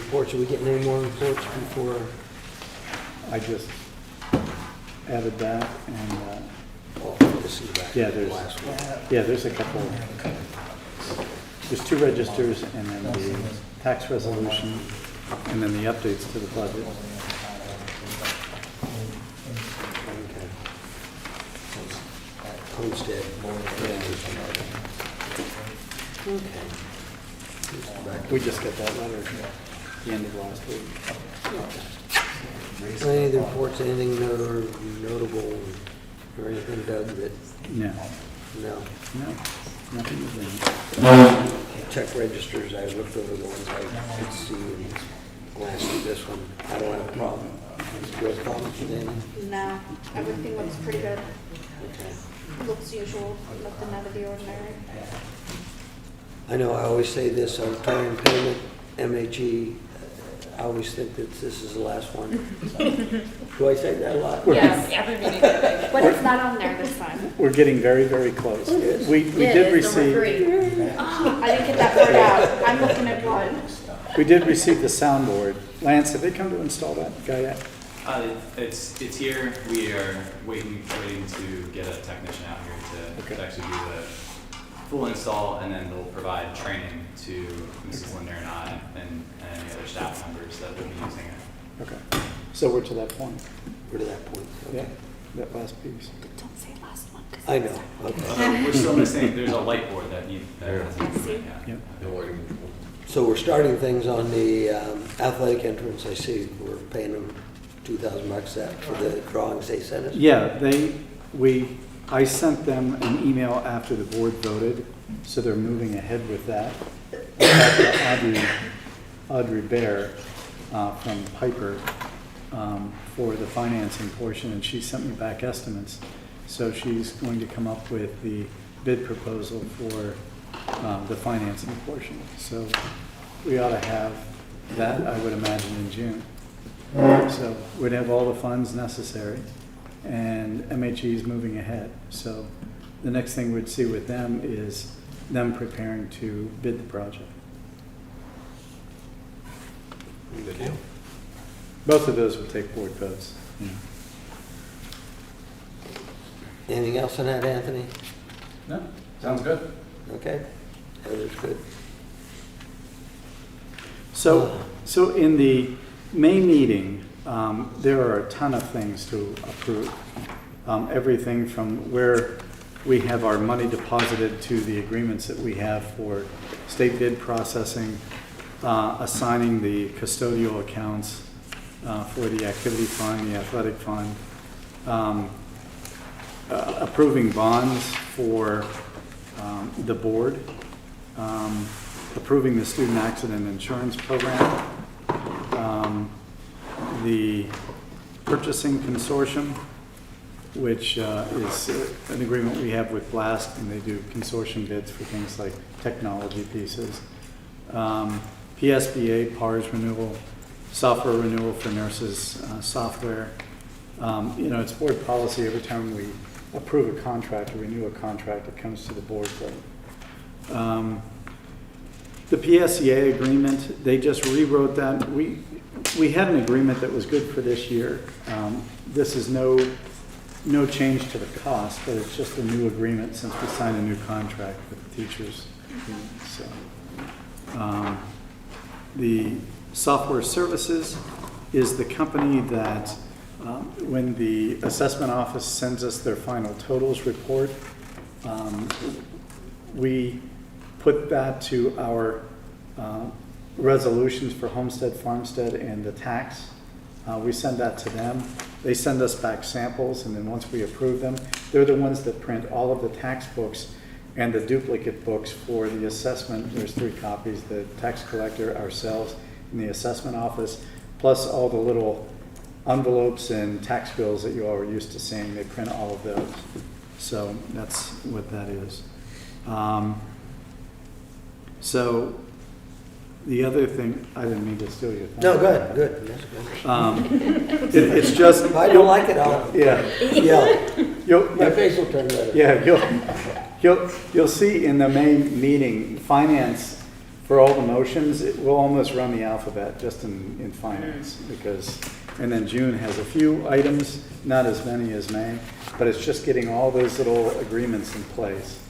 reports. Are we getting any more reports before? I just added that, and This is back yeah, to the there's last one. there's a couple. There's 2 registers, and then the tax resolution, and then the updates to the budget. Okay. Homestead. Okay. Back to- We just got that letter at the end of last week. Any of the reports, anything notable or anything, Doug, that, No, no? no, nothing is in. Check registers, I looked over the ones I could see and glanced through this one. I don't have a problem. Do you have a problem with anything? No, everything looks pretty good. Okay. Looks usual, nothing out of the ordinary. I know I always say this on time payment, MHE, I always think that this is the last one. Do I say that a lot? Yes, every meeting. But it's not on there this time. We're getting very, very close. Yes. We did receive, Oh, I didn't get that word out. I'm looking at one. we did receive the soundboard. Lance, have they come to install that guy yet? It's here. We are waiting to get a technician out here to actually do the full install, and then they'll provide training to Mrs. Linder and I and any other staff members that will be using it. Okay, so we're to that point. We're to that point. Yeah, Okay. that last piece. Don't say last one. I know, okay. We're still missing. There's a light board that hasn't been See? yet. Yep. So we're starting things on the athletic entrance, I see. We're paying them $2,000 that for the drawings they sent us. Yeah, I sent them an email after the board voted, so they're moving ahead with that. I talked to Audrey Bear from Piper for the financing portion, and she sent me back estimates. So she's going to come up with the bid proposal for the financing portion. So we ought to have that, I would imagine, in June. So we'd have all the funds necessary, and MHE is moving ahead. So the next thing we'd see with them is them preparing to bid the project. Good deal. Both of those will take board votes. Yeah. Anything else on that, Anthony? No, sounds good. Okay, Heather's good. So in the May meeting, there are a ton of things to approve. Everything from where we have our money deposited to the agreements that we have for state bid processing, assigning the custodial accounts for the activity fund, the athletic fund, approving bonds for the board, approving the student accident insurance program, the purchasing consortium, which is an agreement we have with Blast, and they do consortium bids for things like technology pieces. PSBA, PARS renewal, software renewal for nurses, software. It's board policy every time we approve a contract or renew a contract, it comes to the board vote. The PSEA agreement, they just rewrote that. We had an agreement that was good for this year. This is no change to the cost, but it's just a new agreement since we signed a new contract with the teachers. So, the software services is the company that when the assessment office sends us their final totals report, we put that to our resolutions for homestead, farmstead, and the tax. We send that to them. They send us back samples, and then once we approve them, they're the ones that print all of the tax books and the duplicate books for the assessment. There's 3 copies, the tax collector, ourselves, and the assessment office, plus all the little envelopes and tax bills that you all are used to seeing. They print all of those. So that's what that is. So the other thing, I didn't mean to steal your thunder. No, good. That's good. It's just, If I don't like it, I'll yell. My face will turn red. Yeah, you'll see in the May meeting, finance for all the motions, it will almost run the alphabet just in finance, because, and then June has a few items, not as many as May, but it's just getting all those little agreements in place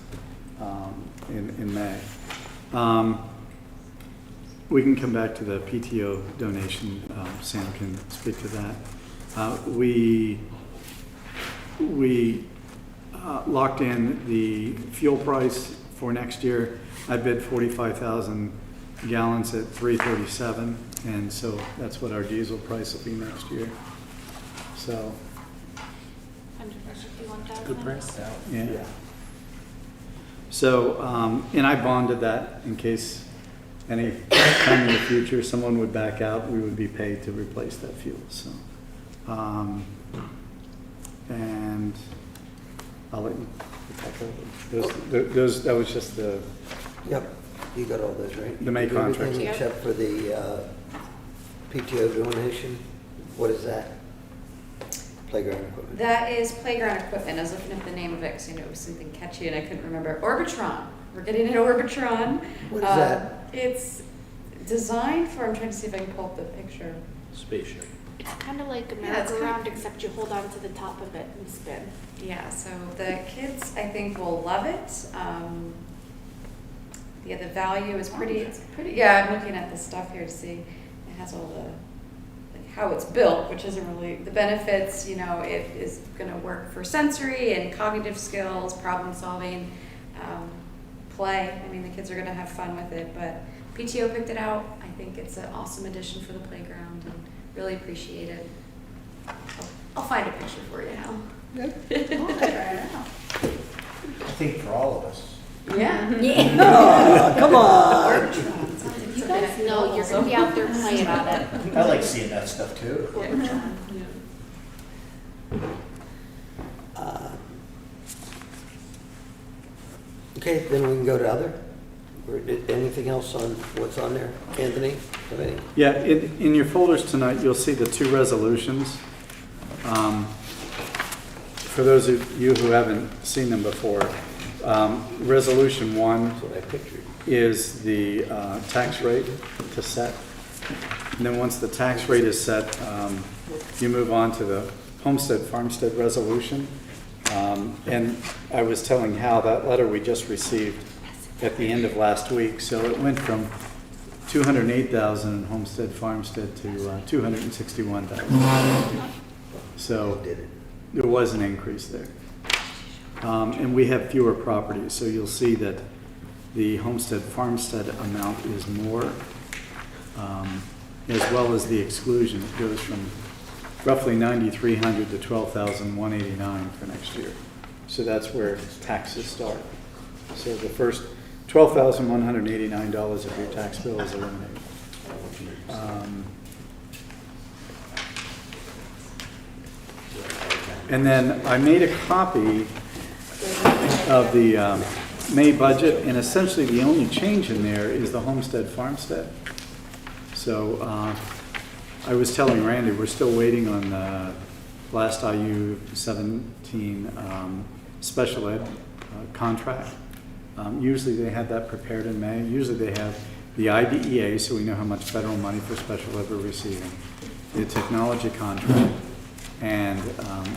in May. We can come back to the PTO donation. Sam can speak to that. We locked in the fuel price for next year. I bid 45,000 gallons at $3.37, and so that's what our diesel price will be next year. So, Good price. yeah. So, and I bonded that in case any time in the future someone would back out, we would be paid to replace that fuel. So, and I'll let you take over. That was just the. Yep, you got all those, right? The May You did everything contract. Yep. Except for the PTO donation. What is that? Playground equipment. That is playground equipment. I was looking at the name of it because it was something catchy and I couldn't remember. Orbitron. We're getting an Orbitron. What is that? It's designed for, I'm trying to see if I can pull up the picture. Spaceship. It's kind of like a Yeah, it's merry-go-round, except you hold on to the top of it and spin. Yeah, so the kids, I think, will love it. Yeah, the value is pretty, it's pretty, yeah, I'm looking at the stuff here to see. It has all the, like how it's built, which isn't really, the benefits, you know, it is gonna work for sensory and cognitive skills, problem solving, play. I mean, the kids are gonna have fun with it, but PTO picked it out. I think it's an awesome addition for the playground and really appreciate it. I'll find a picture for you now. I think for all of us. Yeah. Oh, come on. You guys know you're going to be out there playing on it. I like seeing that stuff too. Okay, then we can go to other. Or anything else on what's on there? Anthony, have any? Yeah, in your folders tonight, you'll see the two resolutions. For those of you who haven't seen them before, Resolution 1 That's what I pictured. is the tax rate to set. And then once the tax rate is set, you move on to the homestead farmstead resolution. And I was telling Hal that letter we just received at the end of last week. So it went from 208,000 in homestead farmstead to 261,000. So Did it. there was an increase there. And we have fewer properties, so you'll see that the homestead farmstead amount is more, as well as the exclusion. It goes from roughly 9,300 to 12,189 for next year. So that's where taxes start. So the first $12,189 of your tax bill is eliminated. And then I made a copy of the May budget, and essentially the only change in there is the homestead farmstead. So I was telling Randy, we're still waiting on the last IU 17 special ed contract. Usually they have that prepared in May. Usually they have the IDEA, so we know how much federal money for special ed we're receiving, the technology contract, and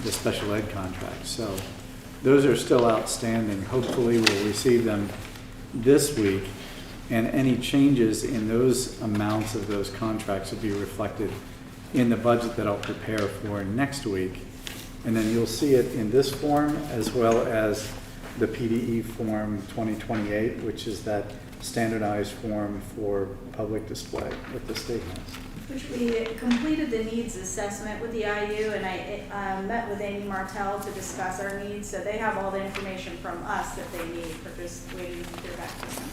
the special ed contract. So those are still outstanding. Hopefully we'll receive them this week, and any changes in those amounts of those contracts will be reflected in the budget that I'll prepare for next week. And then you'll see it in this form as well as the PDE form 2028, which is that standardized form for public display that the state has. Which we completed the needs assessment with the IU, and I met with Amy Martell to discuss our needs, so they have all the information from us that they need. We're just waiting to hear back from them.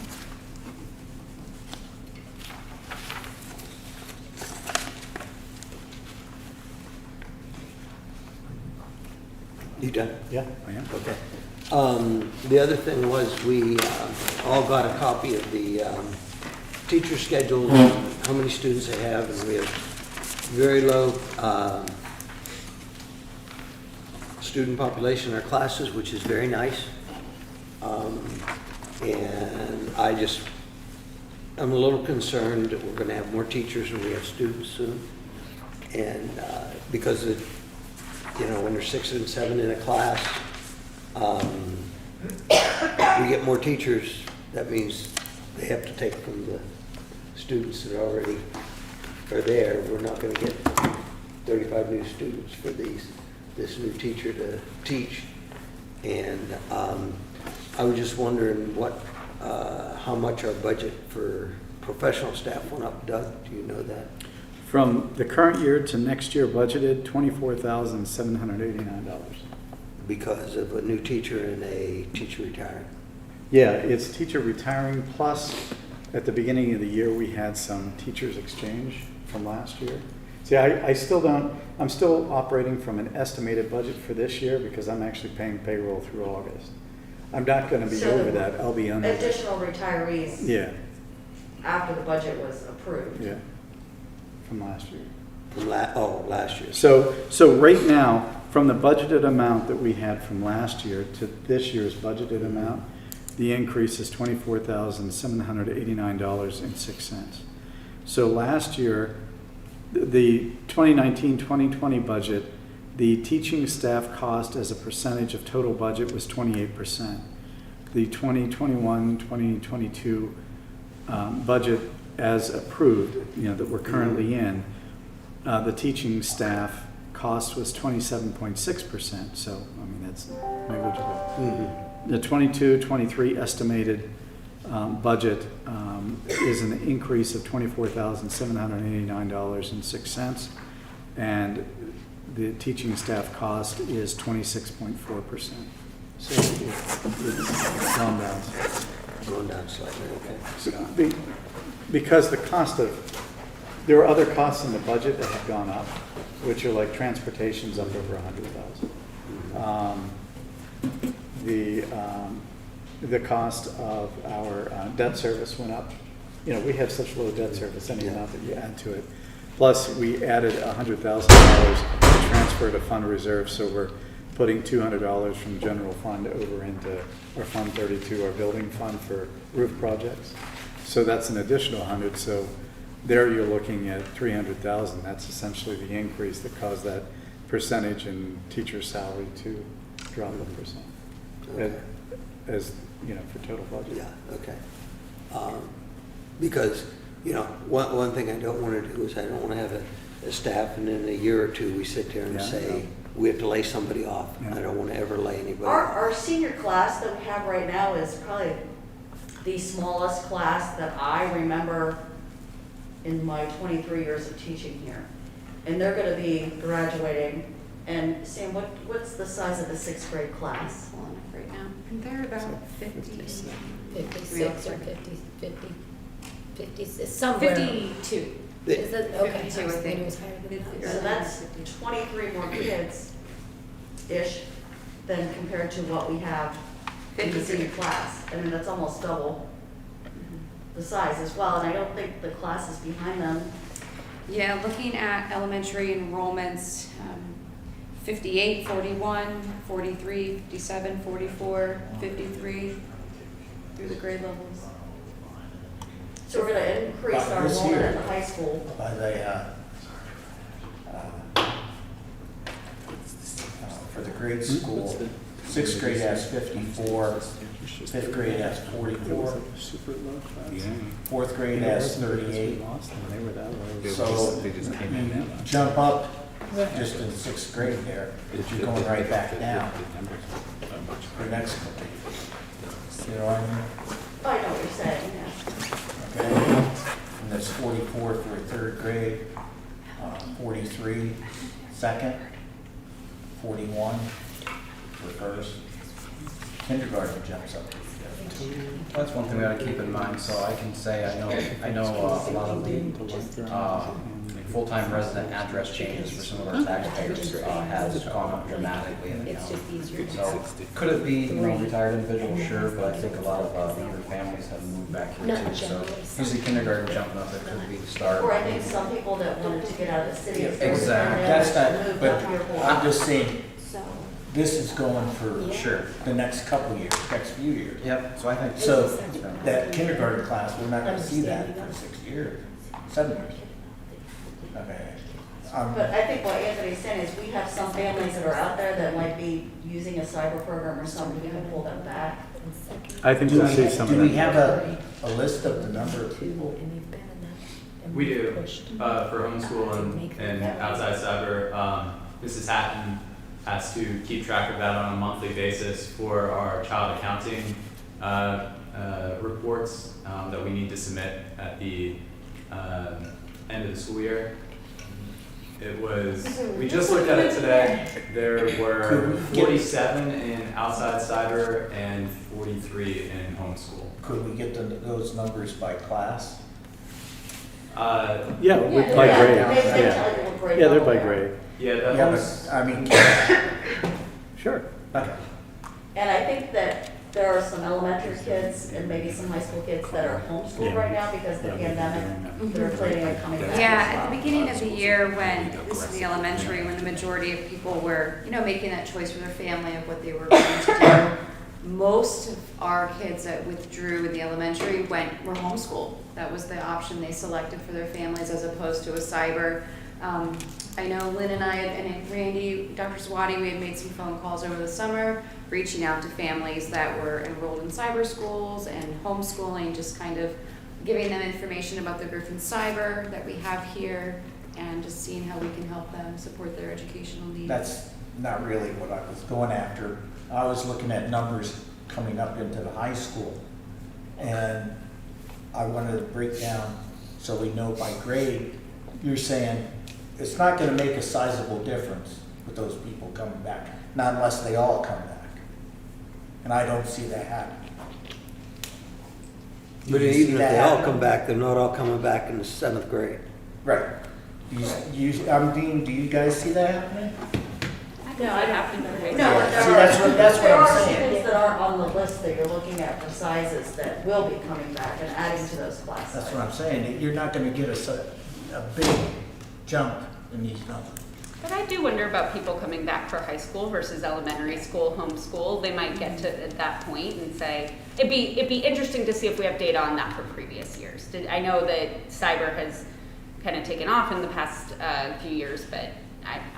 You done? Yeah, I am. Okay. The other thing was we all got a copy of the teacher schedule, how many students they have, and we have very low student population in our classes, which is very nice. And I just I'm a little concerned that we're gonna have more teachers than we have students soon. And, because when there's 6 and 7 in a class, we get more teachers, that means they have to take from the students that already are there. We're not gonna get 35 new students for this new teacher to teach. And I was just wondering how much our budget for professional staff went up. Doug, do you know that? From the current year to next year budgeted, $24,789. Because of a new teacher and a teacher retiring. Yeah, it's teacher retiring, plus at the beginning of the year, we had some teachers exchange from last year. See, I'm still operating from an estimated budget for this year because I'm actually paying payroll through August. I'm not gonna be So over that, I'll be under. Additional retirees Yeah, after the budget was approved. yeah, from last year. From last year. So right now, from the budgeted amount that we had from last year to this year's budgeted amount, the increase is $24,789.06. So last year, the 2019-2020 budget, the teaching staff cost as a percentage of total budget was 28%. The 2021-2022 budget as approved, that we're currently in, the teaching staff cost was 27.6%, so, that's negligible. Mm-hmm. The 22-23 estimated budget is an increase of $24,789.06, and the teaching staff cost is 26.4%. So it's gone down. Going down slightly, okay. Because there are other costs in the budget that have gone up, which are like transportation's up over $100,000. The cost of our debt service went up. We have such low debt service, any amount that you add to it. Plus, we added $100,000 to transfer to fund reserve, so we're putting $200 from general fund over into our Fund 32, our building fund for roof projects. So that's an additional 100. So there you're looking at 300,000. That's essentially the increase that caused that percentage in teacher salary to drop 1%. Okay. As for total budget. Yeah, okay. Because, one thing I don't want to do is I don't want to have a staff and in a year or two we sit there and Yeah, say, no. we have to lay somebody off. Yeah. I don't want to ever lay anybody Our off. senior class that we have right now is probably the smallest class that I remember in my 23 years of teaching here. And they're gonna be graduating. And Sam, what's the size of the 6th grade class? Pulling up right now. And they're about 50. 56 or 50, somewhere. 52. Is that, okay, 52, I was I thinking think. it was higher than that. So that's 23 more kids-ish than compared to what we have in the senior class. That's almost double the size as well, and I don't think the classes behind them. Yeah, looking at elementary enrollments, 58, 41, 43, 57, 44, 53 through the grade levels. So we're gonna increase our This enrollment year. at the high school. By for the grade school, 6th grade has 54, 5th grade has 44, Super low class. 4th grade has 38. They were that low. So you jump up just in 6th grade there, but you're going right back down for next grade. You know what I mean? I know what you're saying, yeah. Okay, and that's 44 for 3rd grade, 43 second, 41 for first. Kindergarten jumps up. That's one thing we gotta keep in mind, so I can say, I know a lot of the full-time resident address changes for some of our taxpayers has gone up dramatically in the It's county. just easier. So, could it be, retired individuals, sure, but I think a lot of younger families have moved back here Not too, so generally. usually kindergarten jumping up, it could be the start. Or I think some people that wanted to get out of the city. Exactly. That's not, Moved but up here for- I'm just saying, So, this is going for Sure. the next couple years, next few years. Yep, so I think. So that kindergarten class, we're not gonna see that for 6 years, 7 years. Okay. But I think what Anthony's saying is we have some families that are out there that might be using a cyber program or something, we can pull them back. I think Do we'll see we, some do of we that. have a list of the number of people? We do, for homeschool and outside cyber. Mrs. Hatton has to keep track of that on a monthly basis for our child accounting reports that we need to submit at the end of the school year. It was, we just looked at it today, there were 47 in outside cyber and 43 in homeschool. Could we get those numbers by class? Yeah, by grade, They yeah. tell you what grade Yeah, they're level by they're. grade. Yeah, the Yeah, homes, but, I mean, Sure. okay. And I think that there are some elementary kids and maybe some high school kids that are homeschooled right now because of the pandemic, that are planning on coming back. Yeah, as at well. the beginning of the year when, this is the elementary, when the majority of people were, you know, making that choice for their family of what they were going to do, most of our kids that withdrew in the elementary were homeschooled. That was the option they selected for their families as opposed to a cyber. I know Lynn and I and Randy, Dr. Swati, we had made some phone calls over the summer, reaching out to families that were enrolled in cyber schools and homeschooling, just kind of giving them information about the Griffin Cyber that we have here and just seeing how we can help them support their educational needs. That's not really what I was going after. I was looking at numbers coming up into the high school. And I wanted to break down so we know by grade. You're saying it's not gonna make a sizable difference with those people coming back, not unless they all come back. And I don't see that happening. Do But you see even if that they all happening? come back, they're not all coming back in the 7th grade. Right. Dean, do you guys see that happening? No, I'd have to know. No, See, there that's what there I'm are saying. students that aren't on the list that you're looking at for sizes that will be coming back and adding to those class That's sizes. what I'm saying, that you're not gonna get a big jump in these numbers. But I do wonder about people coming back for high school versus elementary school, homeschool. They might get to at that point and say, it'd be interesting to see if we have data on that for previous years. I know that cyber has kind of taken off in the past few years, but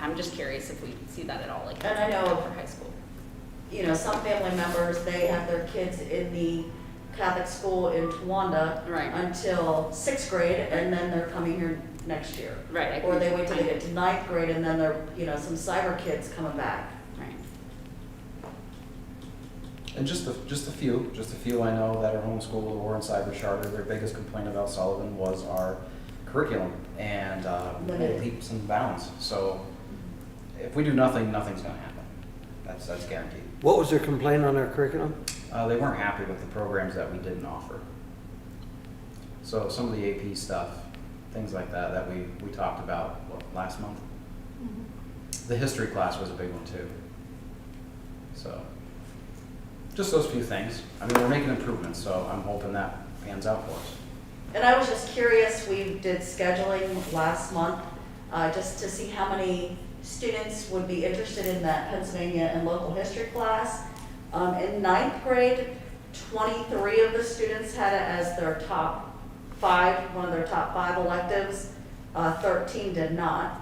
I'm just curious if we see that at all, like And I know- for high school. You know, some family members, they have their kids in the Catholic school in Towanda Right. until 6th grade, and then they're coming here next year. Right. Or they wait till they get to 9th grade, and then they're, you know, some cyber kids coming back. Right. And just a few I know that are homeschooled or in cyber charter, their biggest complaint about Sullivan was our curriculum and Limited. leaps and bounds. So if we do nothing, nothing's gonna happen. That's guaranteed. What was their complaint on our curriculum? They weren't happy with the programs that we didn't offer. So some of the AP stuff, things like that we talked about, last month? The history class was a big one too. So, just those few things. I mean, we're making improvements, so I'm hoping that pans out for us. And I was just curious, we did scheduling last month, just to see how many students would be interested in that Pennsylvania and local history class. In 9th grade, 23 of the students had it as their top 5, one of their top 5 electives. 13 did not.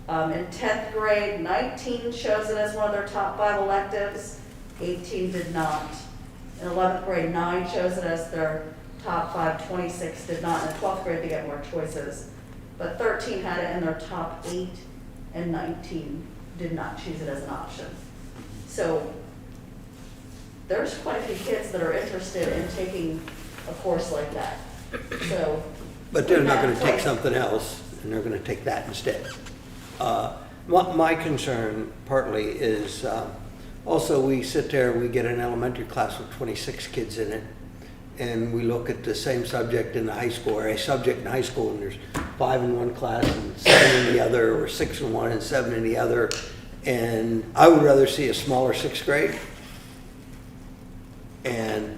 In 10th grade, 19 chose it as one of their top 5 electives, 18 did not. In 11th grade, 9 chose it as their top 5, 26 did not. In 12th grade, they get more choices. But 13 had it in their top 8, and 19 did not choose it as an option. So there's quite a few kids that are interested in taking a course like that. So, But they're not gonna take Yeah. something else, and they're gonna take that instead. My concern partly is, also we sit there, we get an elementary class with 26 kids in it, and we look at the same subject in the high school, or a subject in high school, and there's 5 in one class and 7 in the other, or 6 in one and 7 in the other. And I would rather see a smaller 6th grade and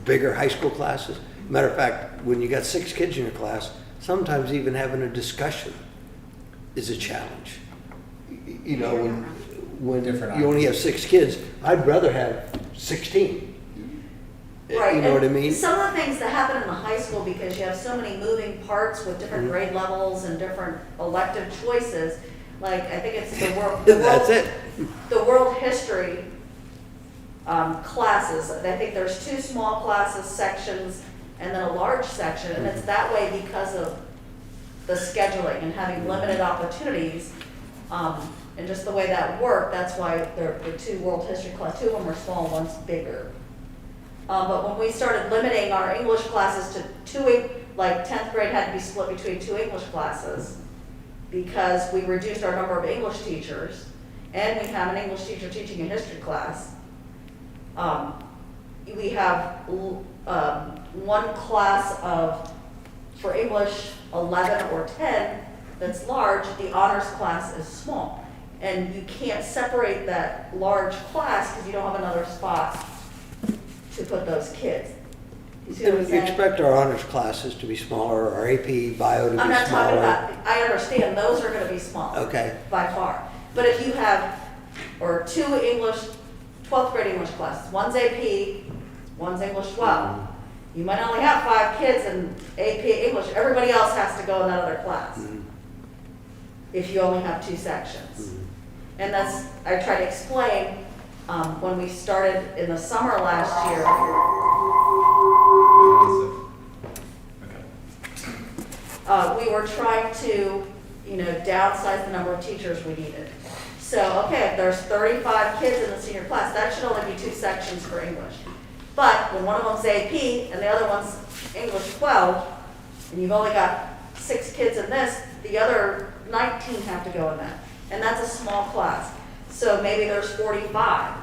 bigger high school classes. Matter of fact, when you got 6 kids in your class, sometimes even having a discussion is a challenge. You know, when Different you only ideas. have 6 kids, I'd rather have 16. Right, You know what I and mean? some of the things that happen in the high school, because you have so many moving parts with different Mhm. grade levels and different elective choices, like, I think it's the world. That's it. The world history classes, I think there's 2 small classes, sections, and then a large section, and it's that way because of the scheduling and having limited opportunities, and just the way that worked, that's why the 2 world history class, 2 of them are small, one's bigger. But when we started limiting our English classes to 2, like 10th grade had to be split between 2 English classes, because we reduced our number of English teachers, and we have an English teacher teaching a history class. We have one class for English 11 or 10 that's large, the honors class is small. And you can't separate that large class because you don't have another spot to put those kids. You see what I'm And you saying? expect our honors classes to be smaller, our AP bio to be I'm not talking smaller. about, I understand, those are gonna be small. Okay. By far. But if you have, or 2 English, 12th grade English classes, one's AP, one's English 12. You might only have 5 kids in AP English, everybody else has to go in that other class. If you only have 2 sections. And that's, I try to explain, when we started in the summer last year, we were trying to, downsize the number of teachers we needed. So, okay, if there's 35 kids in the senior class, that should only be 2 sections for English. But when one of them's AP and the other one's English 12, and you've only got 6 kids in this, the other 19 have to go in that. And that's a small class. So maybe there's 45.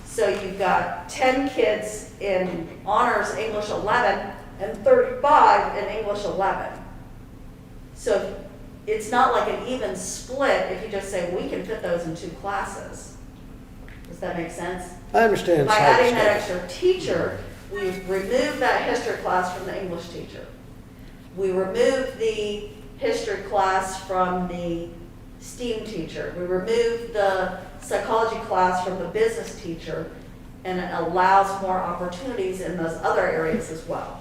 So you've got 10 kids in honors English 11 and 35 in English 11. So it's not like an even split if you just say, we can fit those in 2 classes. Does that make sense? I understand. By it's hard to adding that schedule. extra teacher, we've removed that history class from the English teacher. We removed the history class from the STEAM teacher. We removed the psychology class from the business teacher, and it allows more opportunities in those other areas as well.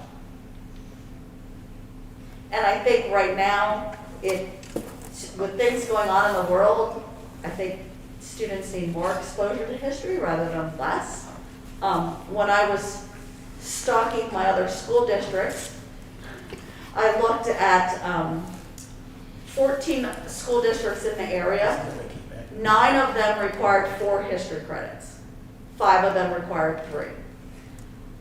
And I think right now, with things going on in the world, I think students need more exposure to history rather than less. When I was stalking my other school districts, I looked at 14 school districts in the area. 9 of them required 4 history credits. 5 of them required 3.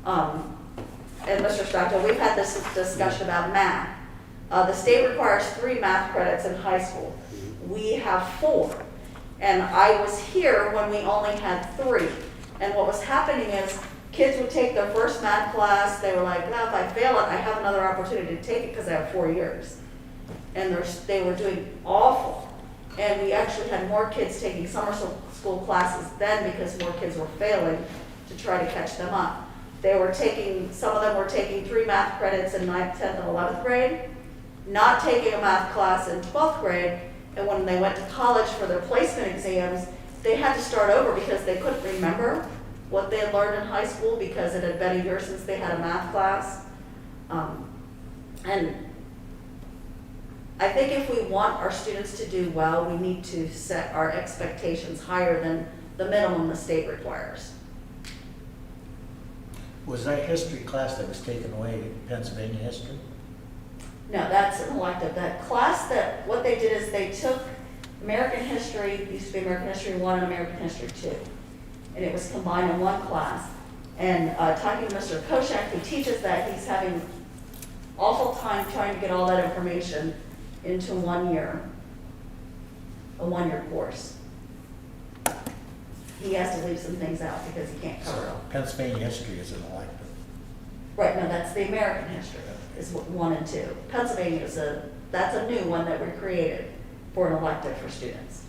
And Mr. Stockdale, we've had this discussion about math. The state requires 3 math credits in high school. We have 4. And I was here when we only had 3. And what was happening is kids would take their first math class. They were like, well, if I fail it, I have another opportunity to take it because I have 4 years. And they were doing awful. And we actually had more kids taking summer school classes then because more kids were failing to try to catch them up. Some of them were taking 3 math credits in 9th, 10th, and 11th grade, not taking a math class in 12th grade, and when they went to college for their placement exams, they had to start over because they couldn't remember what they had learned in high school because it had been a year since they had a math class. And I think if we want our students to do well, we need to set our expectations higher than the minimum the state requires. Was that history class that was taken away, Pennsylvania history? No, that's an elective. That class, what they did is they took American history, used to be American History 1 and American History 2. And it was combined in one class. And talking to Mr. Koshak, who teaches that, he's having awful time trying to get all that information into 1 year, a 1-year course. He has to leave some things out because he can't cover it all. Pennsylvania history is an elective. Right, no, that's the American history, is 1 and 2. Pennsylvania that's a new one that we created for an elective for students.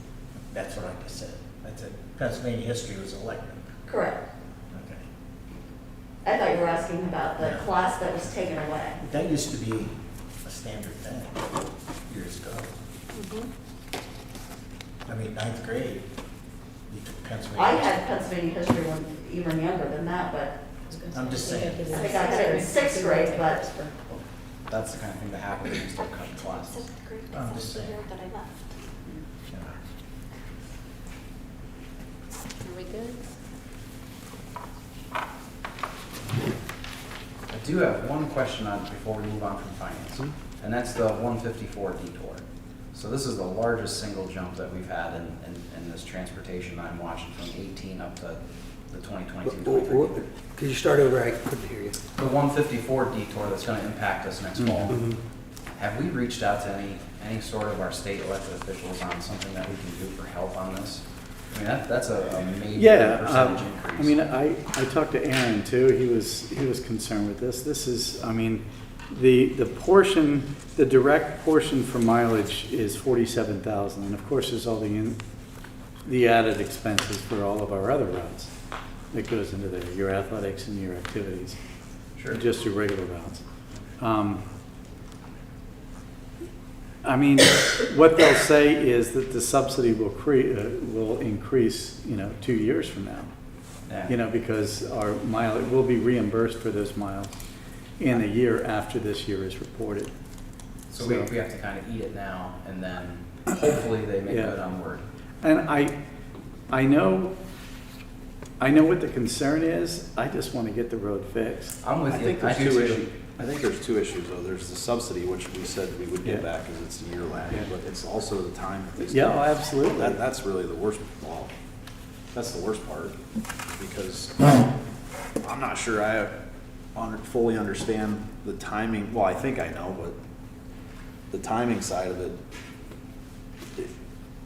That's what I just said. That's it. Pennsylvania history was elective. Correct. Okay. I thought you were asking about the Yeah. class that was taken away. That used to be a standard thing years ago. I mean, 9th grade, You took Pennsylvania. I had Pennsylvania history when even younger than that, but I'm just saying. I think I had it in sixth grade, but That's the kind of thing that happens when you start cutting classes. I'm just saying. Are we good? I do have one question on, before we move on from finance, and that's the 154 detour. So this is the largest single jump that we've had in this transportation I'm watching from 18 up to the 2022-23. Could you start over? I couldn't hear you. The 154 detour that's going to impact us next fall. Have we reached out to any sort of our state elected officials on something that we can do for help on this? I mean, that's a major Yeah, percentage increase. I mean, I talked to Aaron too, he was concerned with this. This is, I mean, the portion, the direct portion for mileage is 47,000, and of course there's all the added expenses for all of our other routes that goes into there, your athletics and your activities. Sure. Just your regular routes. I mean, what they'll say is that the subsidy will increase, 2 years from now. Yeah. Because our mileage will be reimbursed for those miles in a year after this year is reported. So we have to kind of eat it now, and then hopefully they make good on word. And I know what the concern is. I just want to get the road fixed. I'm with I you. think there's do two too. issues. I think there's two issues though. There's the subsidy, which we said we would get Yeah. back because it's a year lag, Yeah. but it's also the time that they spend. Yeah, absolutely. That's really the worst. Well, that's the worst part because I'm not sure I fully understand the timing. Well, I think I know, but the timing side of it,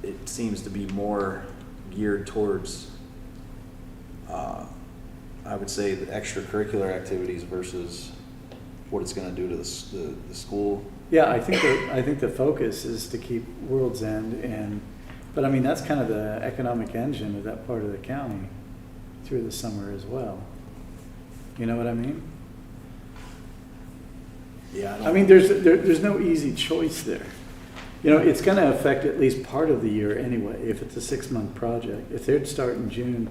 it seems to be more geared towards, I would say, the extracurricular activities versus what it's going to do to the school. Yeah, I think the focus is to keep World's End but I mean, that's kind of the economic engine of that part of the county through the summer as well. You know what I mean? Yeah, I mean, there's no easy choice there. It's going to affect at least part of the year anyway. If it's a 6-month project, if they'd start in June,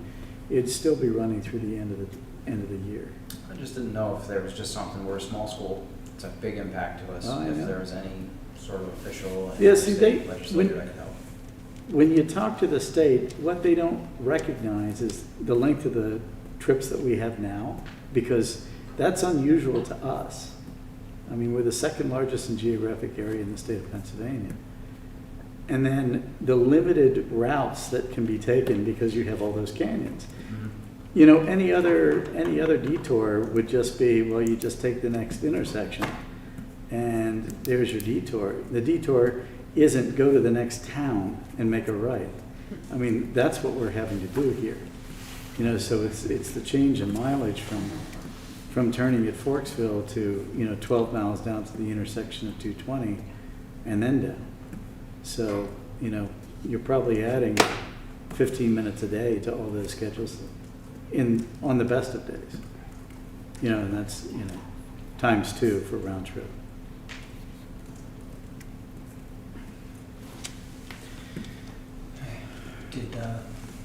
it'd still be running through the end of the year. I just didn't know if there was just something, we're a small school, it's a big impact to us, Oh, I if know. there was any sort of official Yeah, see, state legislature that could help. When you talk to the state, what they don't recognize is the length of the trips that we have now, because that's unusual to us. I mean, we're the second largest in geographic area in the state of Pennsylvania. And then the limited routes that can be taken because you have all those canyons. Any other detour would just be, well, you just take the next intersection and there's your detour. The detour isn't go to the next town and make a right. I mean, that's what we're having to do here. So it's the change in mileage from turning at Forksville to, 12 miles down to the intersection of 220 and then down. So, you're probably adding 15 minutes a day to all those schedules on the best of days. And that's, times 2 for round trip. Did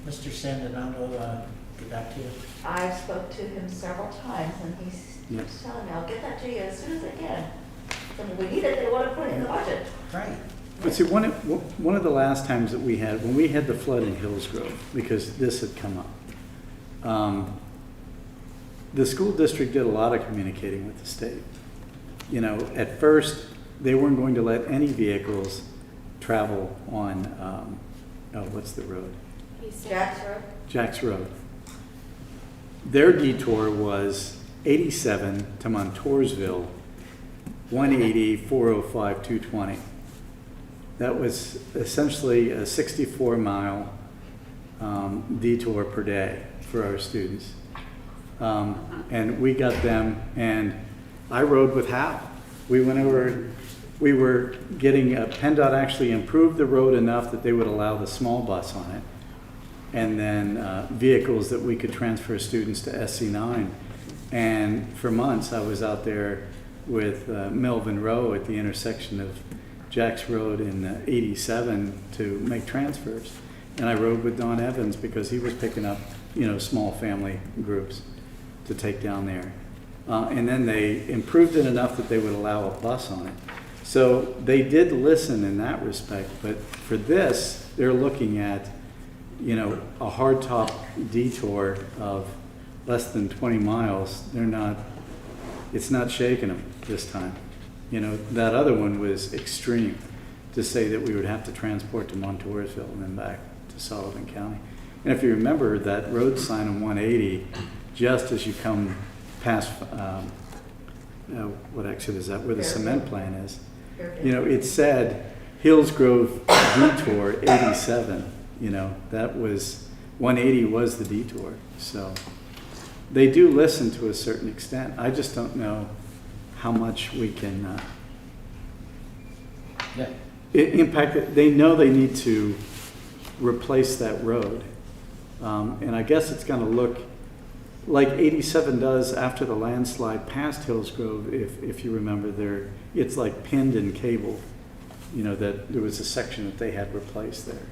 Mr. Sandinato get back to you? I spoke to him several times and he's telling me, I'll get that to you as soon as I can. And we need it, they want to put it in the budget. Right. But see, one of the last times that when we had the flood in Hillsgrove, because this had come up, the school district did a lot of communicating with the state. At first, they weren't going to let any vehicles travel on, what's the road? Jack's Road? Jack's Road. Their detour was 87 to Montoursville, 180, 405, 220. That was essentially a 64-mile detour per day for our students. And we got them, and I rode with Hal. We went over, we were getting, PennDOT actually improved the road enough that they would allow the small bus on it. And then vehicles that we could transfer students to SC9. And for months, I was out there with Melvin Rowe at the intersection of Jack's Road and 87 to make transfers. And I rode with Don Evans because he was picking up, small family groups to take down there. And then they improved it enough that they would allow a bus on it. So they did listen in that respect, but for this, they're looking at, a hardtop detour of less than 20 miles. It's not shaking them this time. That other one was extreme, to say that we would have to transport to Montoursville and then back to Sullivan County. And if you remember that road sign on 180, just as you come past, what exit is that, where the cement plant is? It said Hillsgrove Detour 87, that was, 180 was the detour. So they do listen to a certain extent. I just don't know how much we can impact it. They know they need to replace that road. And I guess it's going to look like 87 does after the landslide past Hillsgrove, if you remember there, it's like pinned in cable, that there was a section that they had replaced there.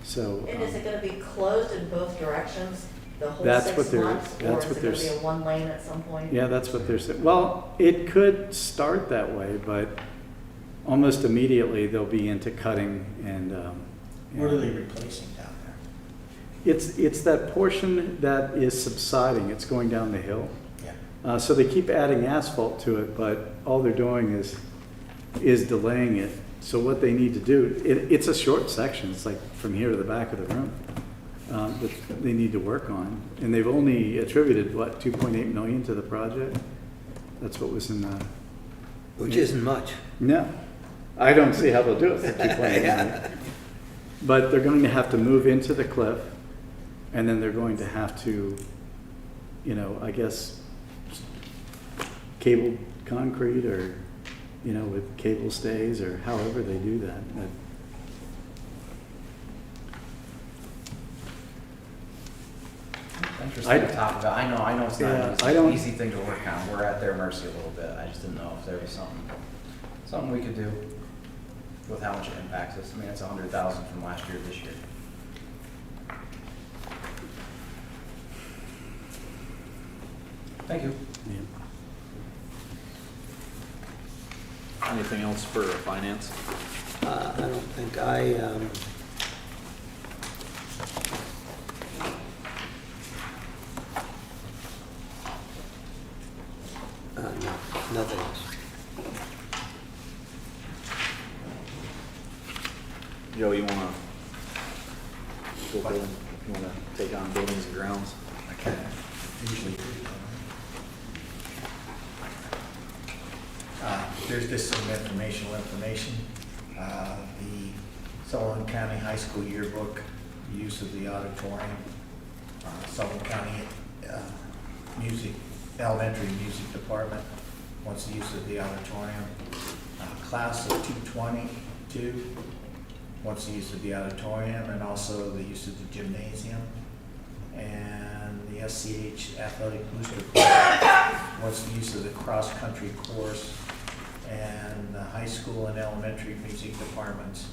So. And is it gonna be closed in both directions, the whole That's 6 what they're- months? that's Or what is it gonna they're be a one lane at some point? Yeah, that's what they're saying. Well, it could start that way, but almost immediately they'll be into cutting and. What are they replacing down there? It's that portion that is subsiding. It's going down the hill. Yeah. So they keep adding asphalt to it, but all they're doing is delaying it. So what they need to do, it's a short section. It's like from here to the back of the room that they need to work on. And they've only attributed, what, 2.8 million to the project? That's what was in the. Which isn't much. No, I don't see how they'll do it for 2.8 million. But they're going to have to move into the cliff, and then they're going to have to, I guess, cable concrete or, with cable stays or however they do that. Interesting to talk about. I know it's not I don't- an easy thing to work on. We're at their mercy a little bit. I just didn't know if there was something we could do with how much it impacts us. I mean, it's 100,000 from last year to this year. Thank you. Yeah. Anything else for finance? I don't think no, nothing else. Joe, you wanna go building, you wanna take on buildings and grounds? I can usually do. There's just some information. The Sullivan County High School yearbook, use of the auditorium, Sullivan County elementary music department wants the use of the auditorium. Class of 222 wants the use of the auditorium and also the use of the gymnasium. And the SCH Athletic Booster Club wants the use of the cross-country course. And the high school and elementary music departments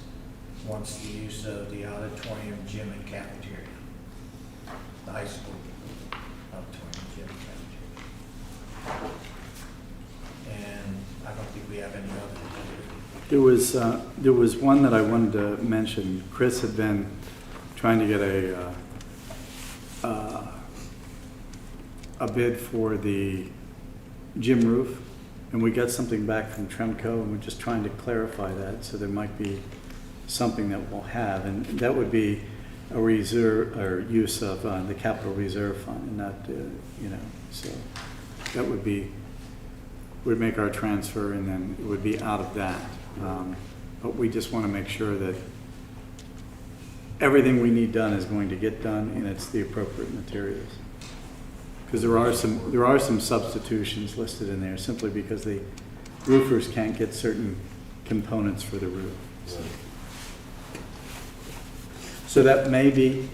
wants the use of the auditorium, gym, and cafeteria. The high school auditorium, gym, and cafeteria. And I don't think we have any other. There was one that I wanted to mention. Chris had been trying to get a bid for the gym roof, and we got something back from Tremco, and we're just trying to clarify that, so there might be something that we'll have, and that would be a reserve or use of the capital reserve fund, and not, so that would make our transfer, and then it would be out of that. But we just want to make sure that everything we need done is going to get done, and it's the appropriate materials. Because there are some substitutions listed in there simply because the roofers can't get certain components for the roof. So that may be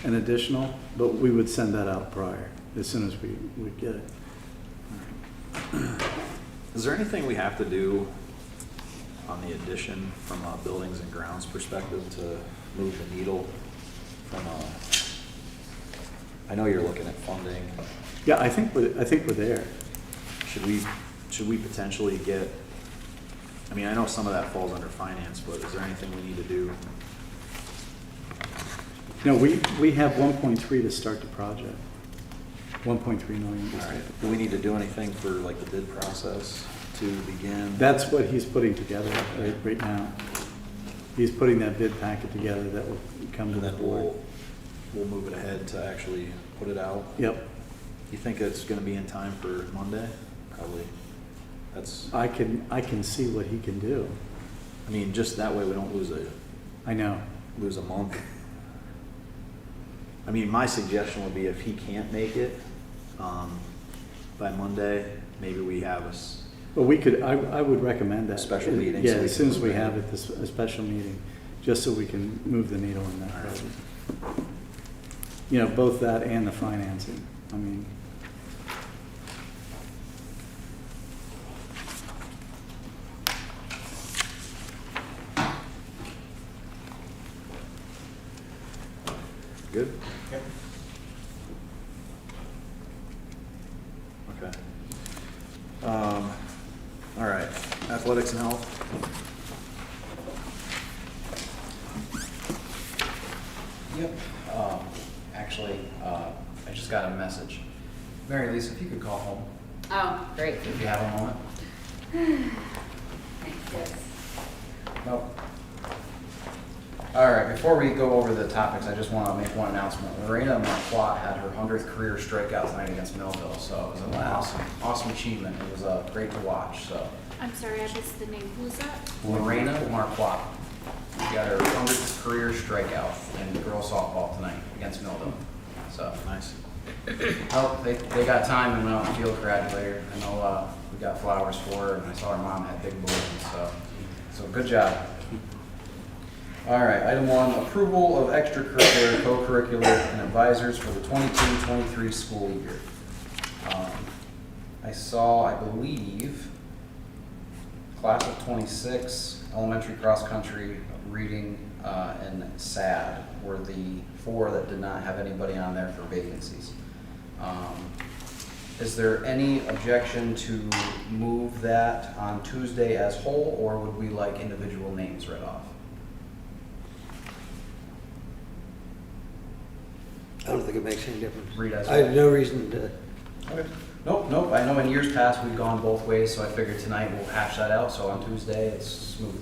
an additional, but we would send that out prior, as soon as we get it. Is there anything we have to do on the addition from a buildings and grounds perspective to move the needle I know you're looking at funding. Yeah, I think we're there. Should we potentially get, I mean, I know some of that falls under finance, but is there anything we need to do? No, we have 1.3 to start the project. 1.3 million. to All start right, the do we need to do anything for like the bid process to begin? That's what he's putting together right now. He's putting that bid packet together that will come to And the then board. we'll move it ahead to actually put it out? Yep. You think it's gonna be in time for Monday? Probably. That's, I can see what he can do. I mean, just that way we don't lose I know. a month. I mean, my suggestion would be if he can't make it, by Monday, maybe we have But we could, I would recommend that. Special meeting, so Yeah, we as soon can as we move it. have it, a special meeting, just so we can move the needle in that All right. project. You know, both that and the financing. I mean, Good? Yep. Okay. All right, athletics and health. Yep. Actually, I just got a message. Mary Lisa, if you could call home, Oh, great. if you have a moment. Yes. Nope. All right, before we go over the topics, I just want to make one announcement. Lorena Marquardt had her 100th career strikeout tonight against Millville, so it was an awesome achievement. It was great to watch, so. I'm sorry, I missed the name. Who's that? Lorena Marquardt got her 100th career strikeout in girls softball tonight against Millville, so. Nice. Oh, they got time and went out and field graduated. I know we got flowers for her, and I saw her mom had big balloons, so good job. All right, item 1, approval of extracurricular, co-curricular, and advisors for the 22-23 school year. I saw, I believe, class of 26, elementary cross-country, reading, and SAD were the 4 that did not have anybody on there for vacancies. Is there any objection to move that on Tuesday as whole, or would we like individual names read off? I don't think it makes any difference. Read as I have no reason to, Okay. Nope. I know in years past we've gone both ways, so I figured tonight we'll hash that out. So on Tuesday, it's smooth.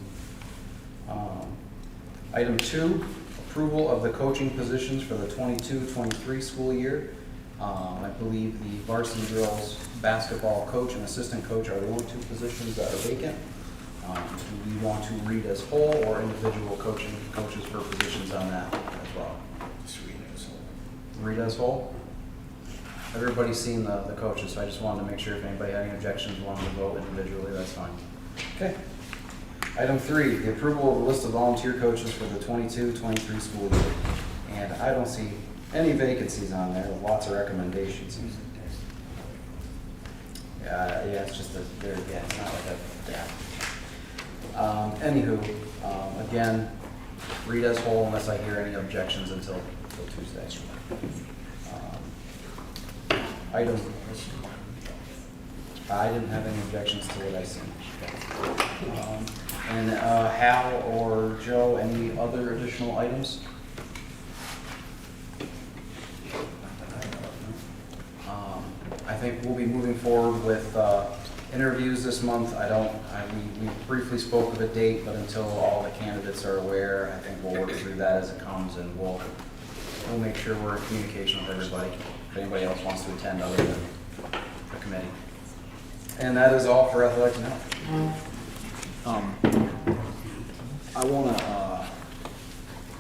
Item 2, approval of the coaching positions for the 22-23 school year. I believe the varsity girls basketball coach and assistant coach are the only 2 positions that are vacant. Do we want to read as whole or individual coaches for positions on that as well? Just read it as whole. Read as whole? Everybody's seen the coaches, so I just wanted to make sure if anybody had any objections, wanted to vote individually, that's fine. Okay. Item 3, the approval of the list of volunteer coaches for the 22-23 school year. And I don't see any vacancies on there, with lots of recommendations. Yeah, it's just they're again, not like a, yeah. Anywho, again, read as whole unless I hear any objections until Tuesday. Item, I didn't have any objections to what I seen. And Hal or Joe, any other additional items? I think we'll be moving forward with interviews this month. We briefly spoke of a date, but until all the candidates are aware, I think we'll work through that as it comes, and we'll make sure we're in communication with everybody. If anybody else wants to attend other than the committee. And that is all for athletics and health.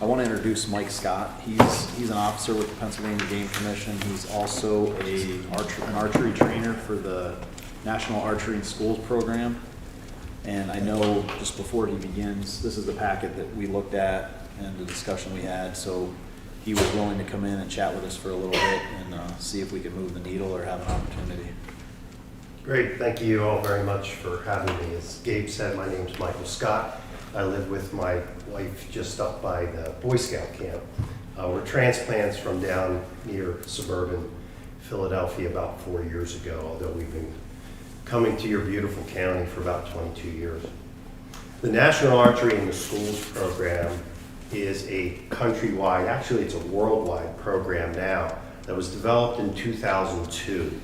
I want to introduce Mike Scott. He's an officer with the Pennsylvania Game Commission. He's also an archery trainer for the National Archery in Schools program. And I know just before he begins, this is the packet that we looked at and the discussion we had. So he was willing to come in and chat with us for a little bit and see if we could move the needle or have an opportunity. Great, thank you all very much for having me. As Gabe said, my name is Michael Scott. I live with my wife just up by the Boy Scout camp. We're transplants from down near suburban Philadelphia about 4 years ago, although we've been coming to your beautiful county for about 22 years. The National Archery in the Schools program is a countrywide, actually it's a worldwide program now, that was developed in 2002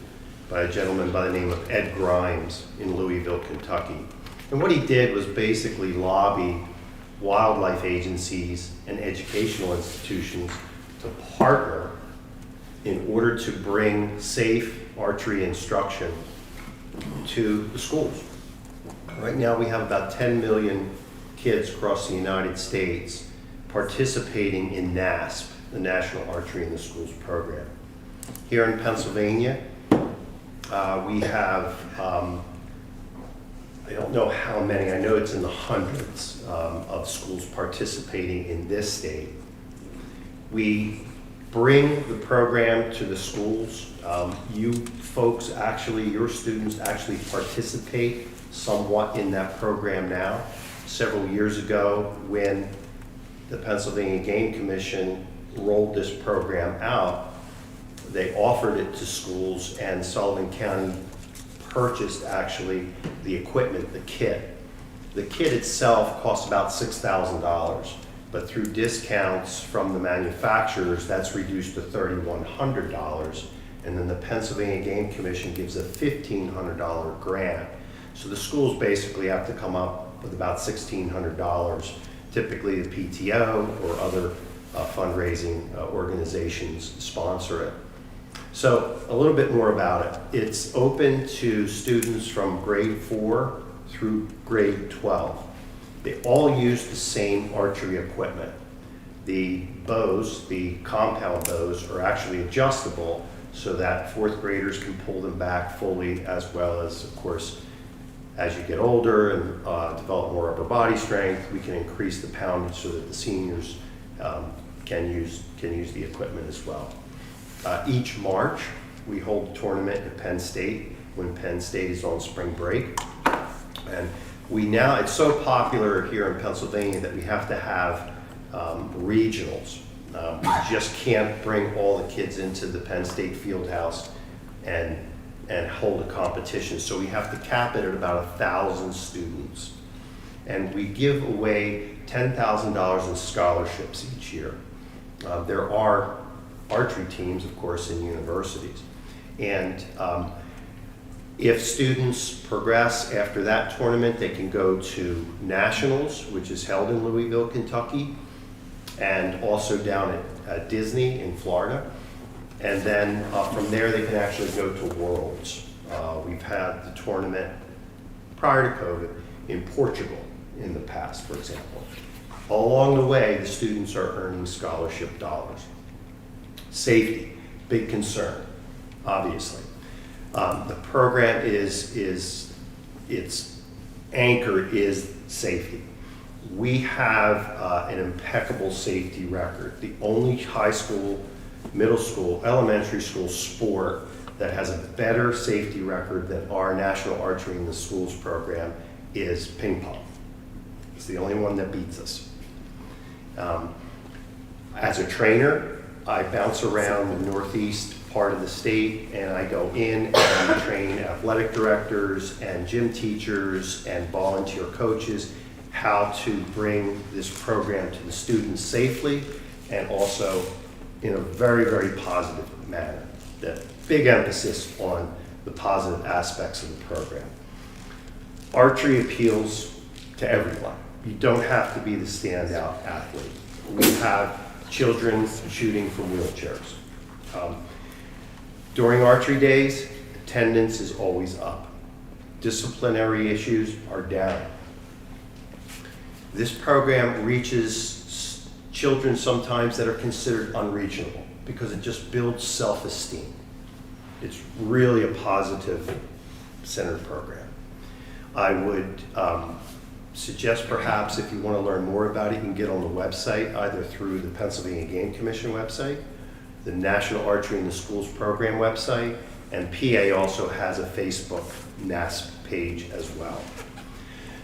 by a gentleman by the name of Ed Grimes in Louisville, Kentucky. And what he did was basically lobby wildlife agencies and educational institutions to partner in order to bring safe archery instruction to the schools. Right now we have about 10 million kids across the United States participating in NASP, the National Archery in the Schools program. Here in Pennsylvania, we have, I don't know how many, I know it's in the hundreds of schools participating in this state. We bring the program to the schools. You folks actually, your students actually participate somewhat in that program now. Several years ago, when the Pennsylvania Game Commission rolled this program out, they offered it to schools, and Sullivan County purchased actually the equipment, the kit. The kit itself costs about $6,000, but through discounts from the manufacturers, that's reduced to $3,100, and then the Pennsylvania Game Commission gives a $1,500 grant. So the schools basically have to come up with about $1,600. Typically the PTO or other fundraising organizations sponsor it. So a little bit more about it. It's open to students from grade 4 through grade 12. They all use the same archery equipment. The bows, the compound bows, are actually adjustable so that 4th graders can pull them back fully, as well as, of course, as you get older and develop more upper body strength, we can increase the poundage so that the seniors can use the equipment as well. Each March, we hold a tournament at Penn State when Penn State is on spring break. And it's so popular here in Pennsylvania that we have to have regionals. We just can't bring all the kids into the Penn State Fieldhouse and hold a competition. So we have to cap it at about 1,000 students. And we give away $10,000 in scholarships each year. There are archery teams, of course, in universities. And if students progress after that tournament, they can go to nationals, which is held in Louisville, Kentucky, and also down at Disney in Florida. And then from there, they can actually go to Worlds. We've had the tournament prior to COVID in Portugal in the past, for example. Along the way, the students are earning scholarship dollars. Safety, big concern, obviously. The program its anchor is safety. We have an impeccable safety record. The only high school, middle school, elementary school sport that has a better safety record than our National Archery in the Schools program is ping pong. It's the only one that beats us. As a trainer, I bounce around the northeast part of the state, and I go in and train athletic directors and gym teachers and volunteer coaches how to bring this program to the students safely and also in a very, very positive manner. That big emphasis on the positive aspects of the program. Archery appeals to everyone. You don't have to be the standout athlete. We have children shooting from wheelchairs. During archery days, attendance is always up. Disciplinary issues are down. This program reaches children sometimes that are considered unreachable because it just builds self-esteem. It's really a positive centered program. I would suggest perhaps if you want to learn more about it, you can get on the website either through the Pennsylvania Game Commission website, the National Archery in the Schools program website, and PA also has a Facebook NASP page as well.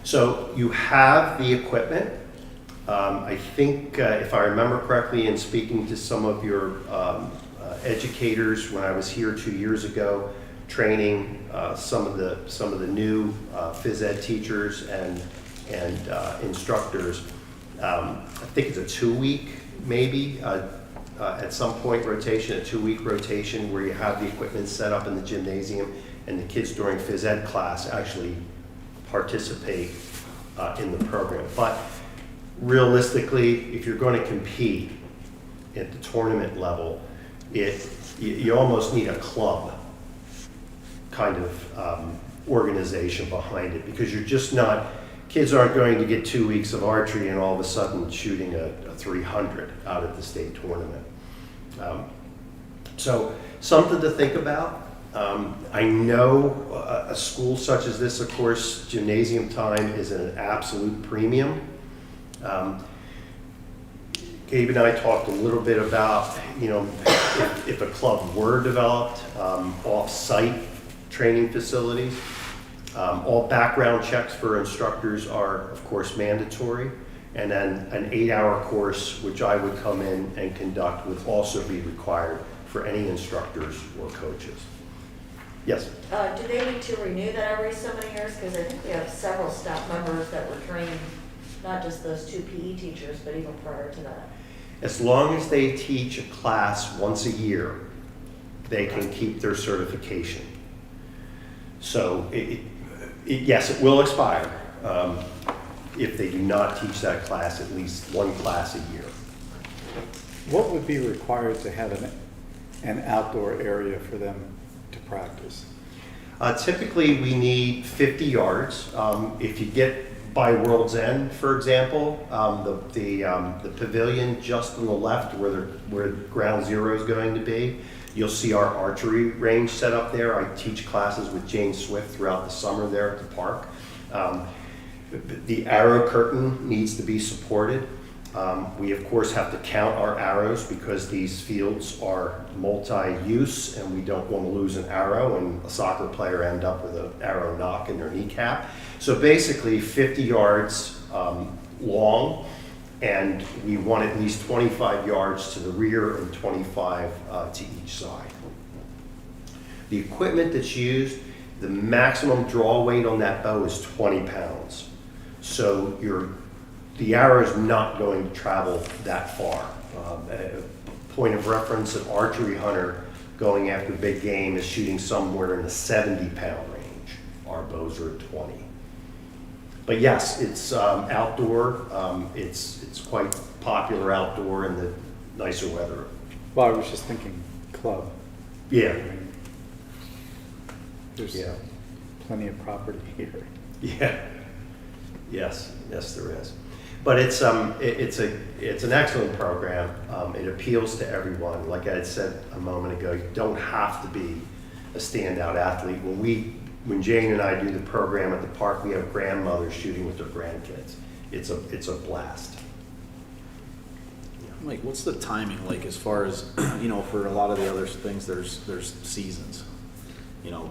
So you have the equipment. I think, if I remember correctly, in speaking to some of your educators when I was here 2 years ago, training some of the new phys ed teachers and instructors, I think it's a 2-week maybe, at some point rotation, a 2-week rotation where you have the equipment set up in the gymnasium and the kids during phys ed class actually participate in the program. But realistically, if you're going to compete at the tournament level, you almost need a club kind of organization behind it, because you're just not, kids aren't going to get 2 weeks of archery and all of a sudden shooting a 300 out at the state tournament. So something to think about. I know a school such as this, of course, gymnasium time is an absolute premium. Gabe and I talked a little bit about, if a club were developed, off-site training facilities. All background checks for instructors are, of course, mandatory. And then an 8-hour course, which I would come in and conduct, would also be required for any instructors or coaches. Yes? Do they need to renew that every so many years? Because I think we have several staff members that were trained, not just those 2 PE teachers, but even prior to that. As long as they teach a class once a year, they can keep their certification. So yes, it will expire if they do not teach that class at least one class a year. What would be required to have an outdoor area for them to practice? Typically, we need 50 yards. If you get by World's End, for example, the pavilion just on the left where ground zero is going to be, you'll see our archery range set up there. I teach classes with Jane Swift throughout the summer there at the park. The arrow curtain needs to be supported. We, of course, have to count our arrows because these fields are multi-use and we don't want to lose an arrow and a soccer player end up with an arrow knock in their kneecap. So basically 50 yards long, and we want at least 25 yards to the rear and 25 to each side. The equipment that's used, the maximum draw weight on that bow is 20 pounds. So the arrow is not going to travel that far. Point of reference, an archery hunter going after big game is shooting somewhere in the 70-pound range. Our bows are at 20. But yes, it's outdoor. It's quite popular outdoor in the nicer weather. Well, I was just thinking club. Yeah. I mean, there's plenty of property here. Yeah. Yes, there is. But it's an excellent program. It appeals to everyone. Like I had said a moment ago, you don't have to be a standout athlete. When Jane and I do the program at the park, we have grandmothers shooting with their grandkids. It's a blast. Like, what's the timing like as far as, for a lot of the other things, there's seasons.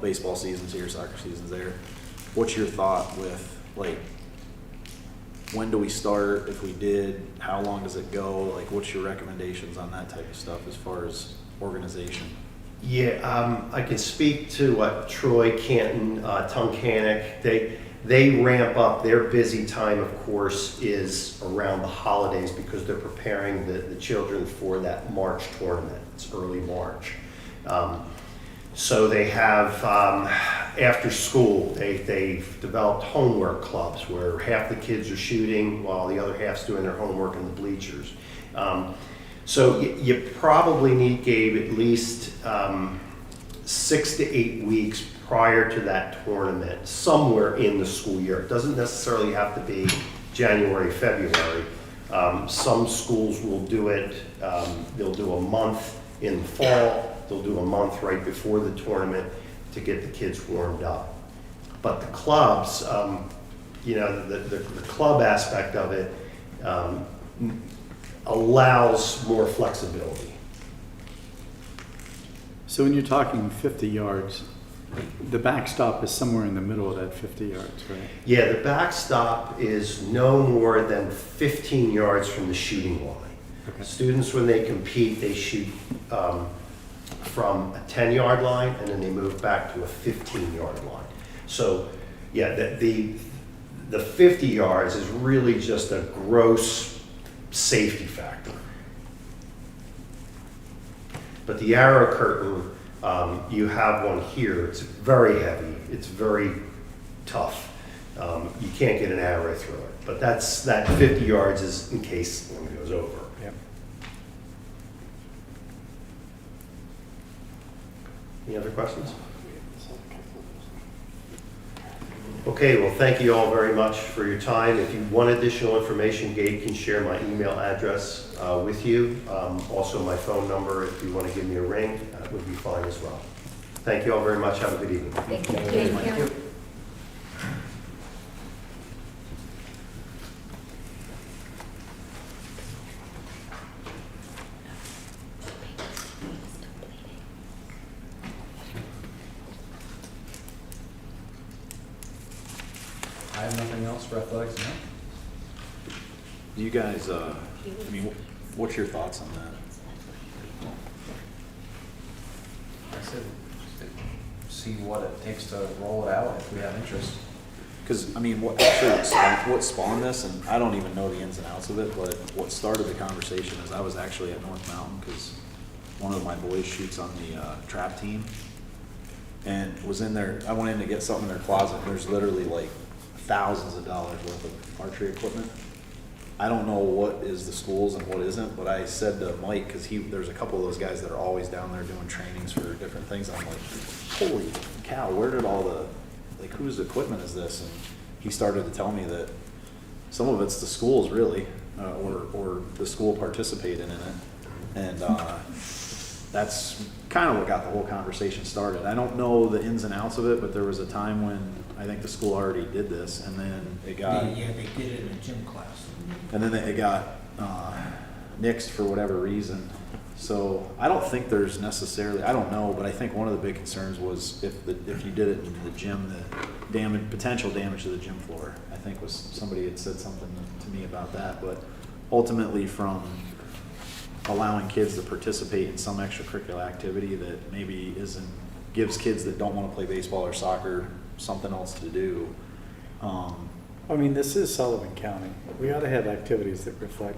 Baseball season's here, soccer season's there. What's your thought with, like, when do we start? If we did, how long does it go? Like, what's your recommendations on that type of stuff as far as organization? Yeah, I can speak to what Troy, Canton, Tunkhannock, they ramp up. Their busy time, of course, is around the holidays because they're preparing the children for that March tournament. It's early March. So they have, after school, they've developed homework clubs where half the kids are shooting while the other half's doing their homework in the bleachers. So you probably need, Gabe, at least 6 to 8 weeks prior to that tournament, somewhere in the school year. It doesn't necessarily have to be January, February. Some schools will do it, they'll do a month in the fall, they'll do a month right before the tournament to get the kids warmed up. But the clubs, the club aspect of it, allows more flexibility. So when you're talking 50 yards, The backstop is somewhere in the middle of that 50 yards, right? Yeah, the backstop is no more than 15 yards from the shooting line. Okay. Students, when they compete, they shoot from a 10-yard line, and then they move back to a 15-yard line. So, yeah, the 50 yards is really just a gross safety factor. But the arrow curtain, you have one here. It's very heavy. It's very tough. You can't get an arrow through it. But that 50 yards is in case one goes over. Yep. Any other questions? Okay, well, thank you all very much for your time. If you want additional information, Gabe can share my email address with you. Also, my phone number, if you want to give me a ring, that would be fine as well. Thank you all very much. Have a good evening. Thank you. Thank you. I have nothing else for athletics now. Do you guys, I mean, what's your thoughts on that? I said, see what it takes to roll it out if we have interest. Because, I mean, what spawned this, and I don't even know the ins and outs of it, but what started the conversation is I was actually at North Mountain because one of my boys shoots on the trap team, and was in there. I went in to get something in their closet, and there's literally like thousands of dollars worth of archery equipment. I don't know what is the schools and what isn't, but I said to Mike, because there's a couple of those guys that are always down there doing trainings for different things. I'm like, holy cow, where did all the, like, whose equipment is this? And he started to tell me that some of it's the schools really, or the school participating in it. And that's kind of what got the whole conversation started. I don't know the ins and outs of it, but there was a time when I think the school already did this, and then it got... Yeah, they did it in a gym class. And then it got nixed for whatever reason. So I don't think there's necessarily, I don't know, but I think one of the big concerns was if you did it in the gym, the potential damage to the gym floor. I think somebody had said something to me about that, but ultimately from allowing kids to participate in some extracurricular activity that maybe gives kids that don't want to play baseball or soccer something else to do. I mean, this is Sullivan County. We ought to have activities that reflect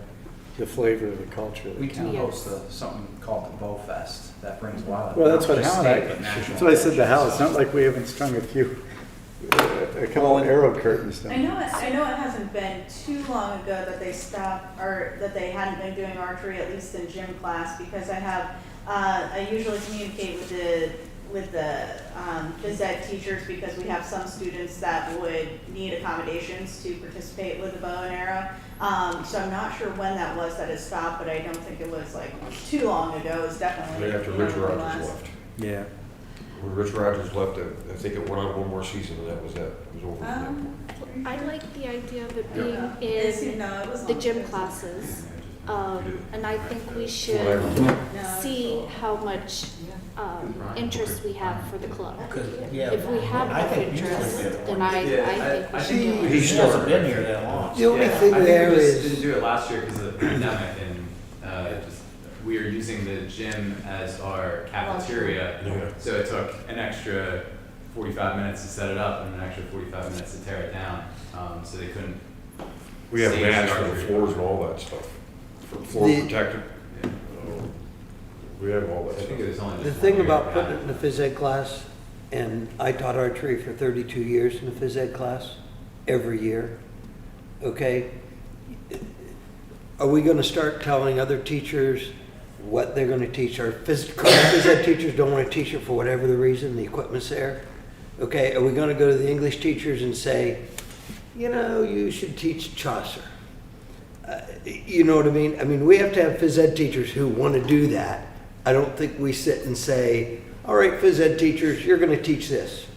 the flavor of the culture of the We do county. host something called the Bow Fest that brings wildlife. Well, that's what not just Hal, state, but national that's what I said to Hal. attention. It's not like we haven't strung a couple of arrow curtains down. I know it hasn't been too long ago that they stopped, or that they hadn't been doing archery, at least in gym class, because I usually communicate with the phys ed teachers, because we have some students that would need accommodations to participate with the bow and arrow. So I'm not sure when that was that it stopped, but I don't think it was like too long ago. It was definitely. Right after Rich Rogers left. Yeah. When Rich Rogers left, I think it went on one more season, and that was it. It was over from that point. I like the idea of it being it was the long. gym classes. And I think we What I should remember. see how much interest we have for the club. Yeah, If we have I enough think he's interest, gonna do it. then I think we should do it. He hasn't been here that long. The only Yeah, thing I think there we just is, didn't do it last year because of the pandemic, and we were using the gym as our cafeteria. Yeah. So it took an extra 45 minutes to set it up and an extra 45 minutes to tear it down. So they couldn't. We have stage mats for the archery. floors and all that stuff. For floor The- protected. Yeah. We have all that I think it was stuff. only the just thing 1 year about we putting had it in the phys ed class, and I taught archery for 32 years in the phys ed class, every year, okay? Are we gonna start telling other teachers what they're gonna teach? Our phys ed teachers don't wanna teach it for whatever the reason, the equipment's there. Okay, are we gonna go to the English teachers and say, you know, you should teach Chaucer? You know what I mean? I mean, we have to have phys ed teachers who wanna do that. I don't think we sit and say, all right, phys ed teachers, you're gonna teach this.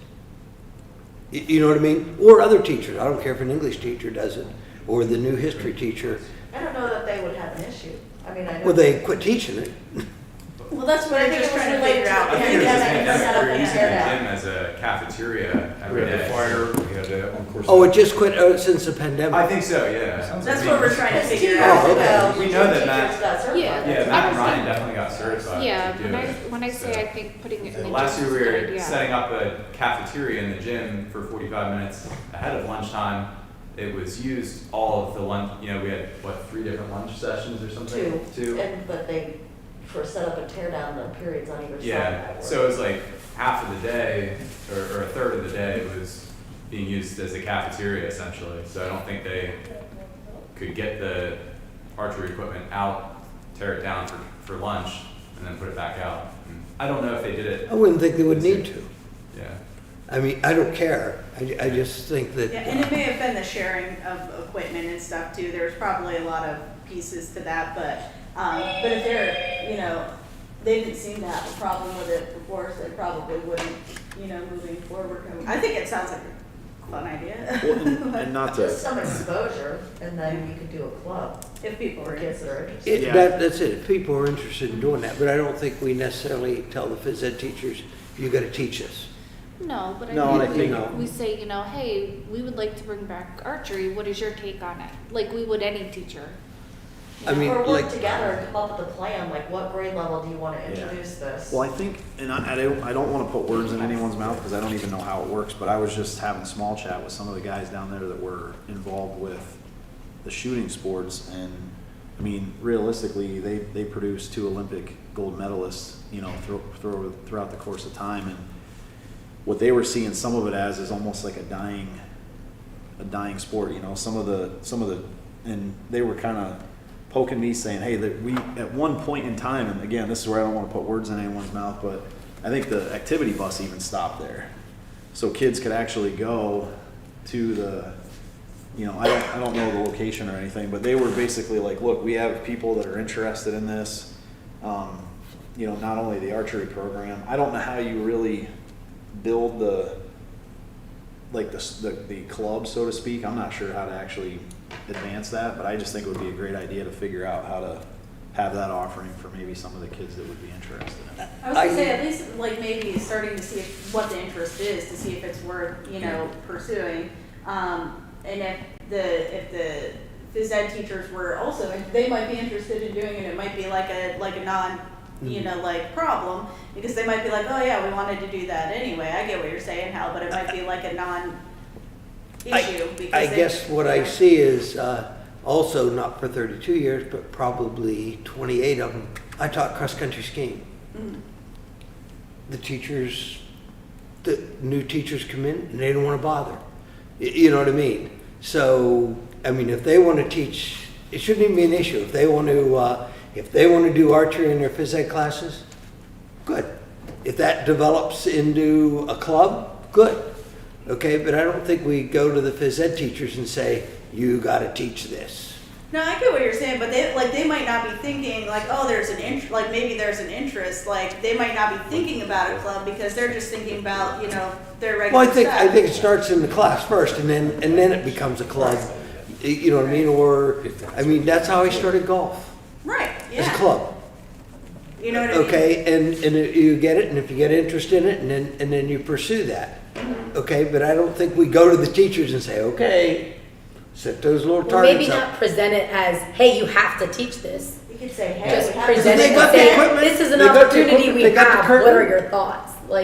You know what I mean? Or other teachers, I don't care if an English teacher does it, or the new history teacher. I don't know that they would have an issue. I mean, I know. Well, they quit teaching it. Well, that's what I I'm think just it was trying to related figure to- out. I Yeah, think it was yeah, just that pandemic, set up we were and using tear the down. gym as a cafeteria We every had the day. fire, we had that, of course. Oh, it just quit since the pandemic? I think so, yeah. That's what we're trying to Because 2 figure years out. Oh, ago, okay. We know that teachers Matt- got certified. Yeah. Matt and Ryan definitely got certified. Yeah, to do when I it. say So- I think putting it in the Last year gym we is a good were idea. setting up a cafeteria in the gym for 45 minutes ahead of lunchtime. It was used all of the lunch, we had, 3 different lunch sessions or something? Two. But they, for set up and tear down the periods on either side. Yeah, that were- so it was like half of the day, or a third of the day was being used as a cafeteria essentially. So I don't think they could get the archery equipment out, tear it down for lunch, and then put it back out. And I don't know if they did it. I wouldn't think they would need to. Yeah. I mean, I don't care. I just think that. Yeah, and it may have been the sharing of equipment and stuff too. There's probably a lot of pieces to that, but if they're, they didn't seem to have a problem with it before, so they probably wouldn't, moving forward. I think it sounds like a fun idea. Well, and not Just to, some exposure, and then you could do a club If people for are kids that are interested. Yeah. That's it. If people are interested in doing that, but I don't think we necessarily tell the phys ed teachers, you gotta teach us. No, but No, and I I think think- we say, hey, we would like to bring back archery. What is your take on it? Like we would any teacher. I mean, Or like. work together and come up with a plan, like what grade level do you want to Yeah. introduce this? well, I think, and I don't want to put words in anyone's mouth because I don't even know how it works, but I was just having a small chat with some of the guys down there that were involved with the shooting sports, and I mean, realistically, they produced 2 Olympic gold medalists, throughout the course of time, and what they were seeing some of it as is almost like a dying sport. Some of the, and they were kind of poking me saying, hey, that we at one point in time, and again, this is where I don't want to put words in anyone's mouth, but I think the activity bus even stopped there, so kids could actually go to the. I don't know the location or anything, but they were basically like, look, we have people that are interested in this. Not only the archery program. I don't know how you really build the club, so to speak. I'm not sure how to actually advance that, but I just think it would be a great idea to figure out how to have that offering for maybe some of the kids that would be interested in it. I was gonna say, at least maybe starting to see what the interest is, to see if it's worth, pursuing. And if the phys ed teachers were also, they might be interested in doing it, it might be like a non, problem, because they might be like, oh yeah, we wanted to do that anyway. I get what you're saying, Hal, but it might be like a non-issue. I guess what I see is, also not for 32 years, but probably 28 of them, I taught cross-country skiing. Mhm. The new teachers come in and they don't want to bother. You know what I mean? So, I mean, if they want to teach, it shouldn't even be an issue. If they want to do archery in their phys ed classes, good. If that develops into a club, good. Okay, but I don't think we go to the phys ed teachers and say, you got to teach this. No, I get what you're saying, but they might not be thinking there's an maybe there's an interest, they might not be thinking about a club because they're just thinking about, their regular Well, I stuff. think it starts in the class first, and then it becomes a club. You know what I mean? Or, I mean, that's how I started golf, Right, as a yeah. club. You know what I mean? Okay, and you get it, and if you get interest in it, and then you pursue that. Okay, but I don't think we go to the teachers and say, okay, set those little Well, targets maybe up. not present it as, hey, you have to teach this. You could say, hey, Just we have present They it got and the say, equipment, this is an they got the opportunity equipment, we they got the have. curtain. What are your thoughts? Or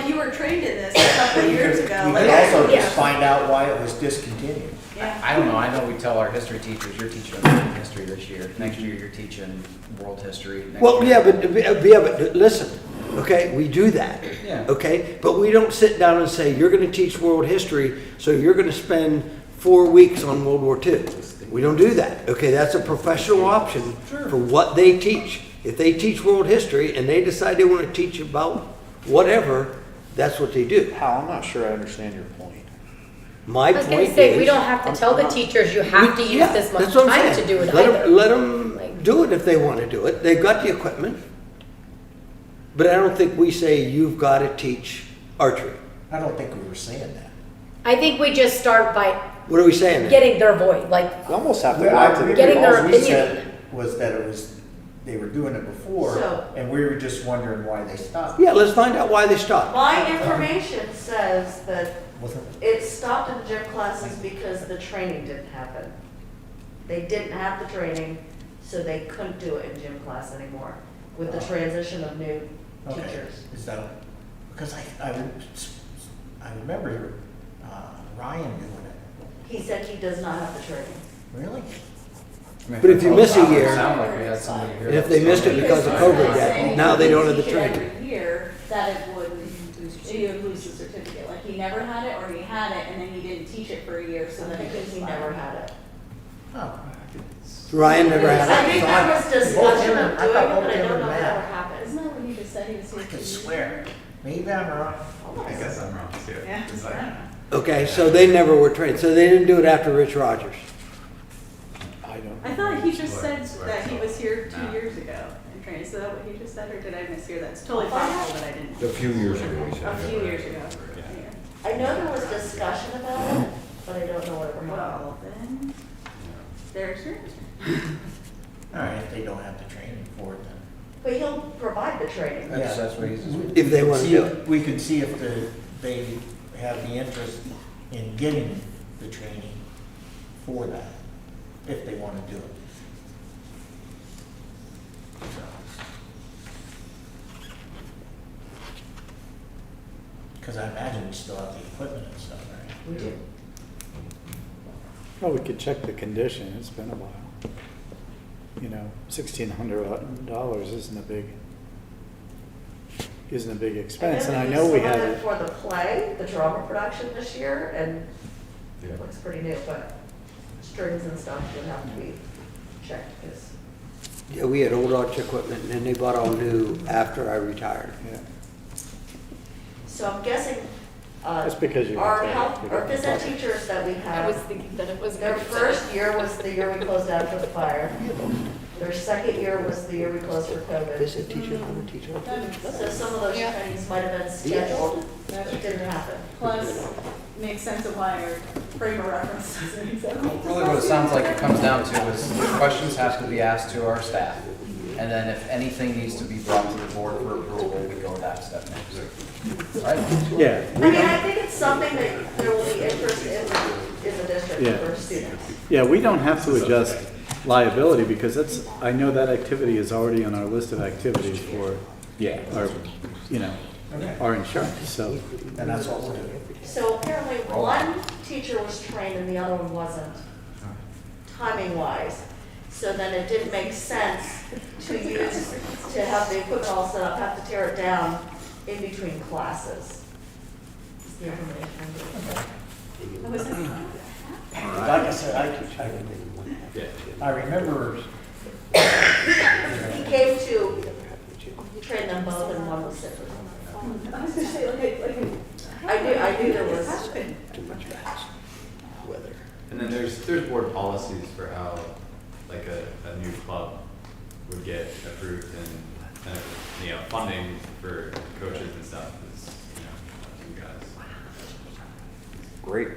you were trained in this a couple of years ago. We like- could also Yeah. just find out why it was discontinued. Yeah. I don't know, I know we tell our history teachers, you're teaching American history this year, next year you're teaching world history. next Well, year- yeah, but listen, okay, we do that. Yeah. Okay, but we don't sit down and say, you're gonna teach world history, so you're gonna spend 4 weeks on World War II. We don't do that. Okay, that's a professional option for what they teach. If they teach world history and they decide they wanna teach about whatever, that's what they do. Hal, I'm not sure I understand your point. My I was point gonna is. say, we don't have to tell the teachers you have to use Yeah, this much that's what I'm time saying. to do it Let 'em- either. Let them Like- do it if they want to do it. They've got the equipment. But I don't think we say, you've got to teach archery. I don't think we were saying that. I think we just start by What are we saying then? getting their voice, You almost have to I go out to the. agree. Getting their All we opinion. said was that it was they were doing it before, So- and we were just wondering why they stopped. Yeah, let's find out why they stopped. My information says that Wasn't it stopped in the gym classes because the training didn't happen. They didn't have the training, so they couldn't do it in gym class anymore with the transition of new okay. teachers. Is that, because I remember Ryan doing it. He said he does not have the training. Really? I mean, But if you miss a it year- sounded like we had somebody here. And if they missed it because of COVID, that, now they don't have the training. Every year, that it would, you would lose the certificate, like he never had it, or he had it, and then he didn't teach it for a year, so then it Because gets he never had it. Oh. Ryan never had I it. think there was discussion of doing it, I thought but I don't know if it that. ever happened. Isn't that what he just said he was here? I could swear. Maybe I'm wrong. I guess I'm wrong too. Yeah. It's like- Okay, so they never were trained, so they didn't do it after Rich Rogers. I don't. I thought he just said Swear, that he swear. was here No. 2 years ago and trained. Is that what he just said, or did I mishear that? It's totally possible that I didn't. A few years ago, he said. A few years ago. Yeah. I know there was discussion about it, but I don't know what ever happened. Well, then, there's your. All right, if they don't have the training for it, then. But he'll provide the training. That's what he's. If they want to See do if- it. We could see if they have the interest in getting the training for that, if they want to do it. Because I imagine we still have the equipment and stuff, right? We do. Well, we could check the condition, it's been a while. You know, $1,600 isn't a big expense, and I know we had Some of it. it for the play, the drama production this year, and Yeah. it looks pretty new, but strings and stuff would have to be checked, because Yeah, we had old arch equipment, and then they bought all new after I retired. Yeah. So I'm guessing, That's because you're our retired. health, You our got phys ed the- teachers that we I was have, thinking that it was. their gonna be first year was the year we closed after the fire. Their second year was the year we closed for COVID. Visit teachers, I'm a teacher. So some of those Yeah. trainings might have been scheduled, but it didn't happen. Plus, makes sense of why our frame of reference doesn't exist. Really what it sounds like it comes down to is questions have to be asked to our staff. And then if anything needs to be brought to the board for approval, we go that step next. Right? Yeah. I mean, I think it's something that there will be interest in the district Yeah. for students. Yeah, we don't have to adjust liability because I know that activity is already on our list of activities for our, our insurance, so. And that's what we'll do. So apparently one teacher was trained and the other one wasn't, timing wise. So then it didn't make sense to have the equipment all set up, have to tear it down in between classes. Is the information. Like I said, I remember, He came to train them both and one was sick. I was gonna say, I knew there was. Too much fast weather. And then there's board policies for how like a new club would get approved and funding for coaches and stuff is, you guys. Great.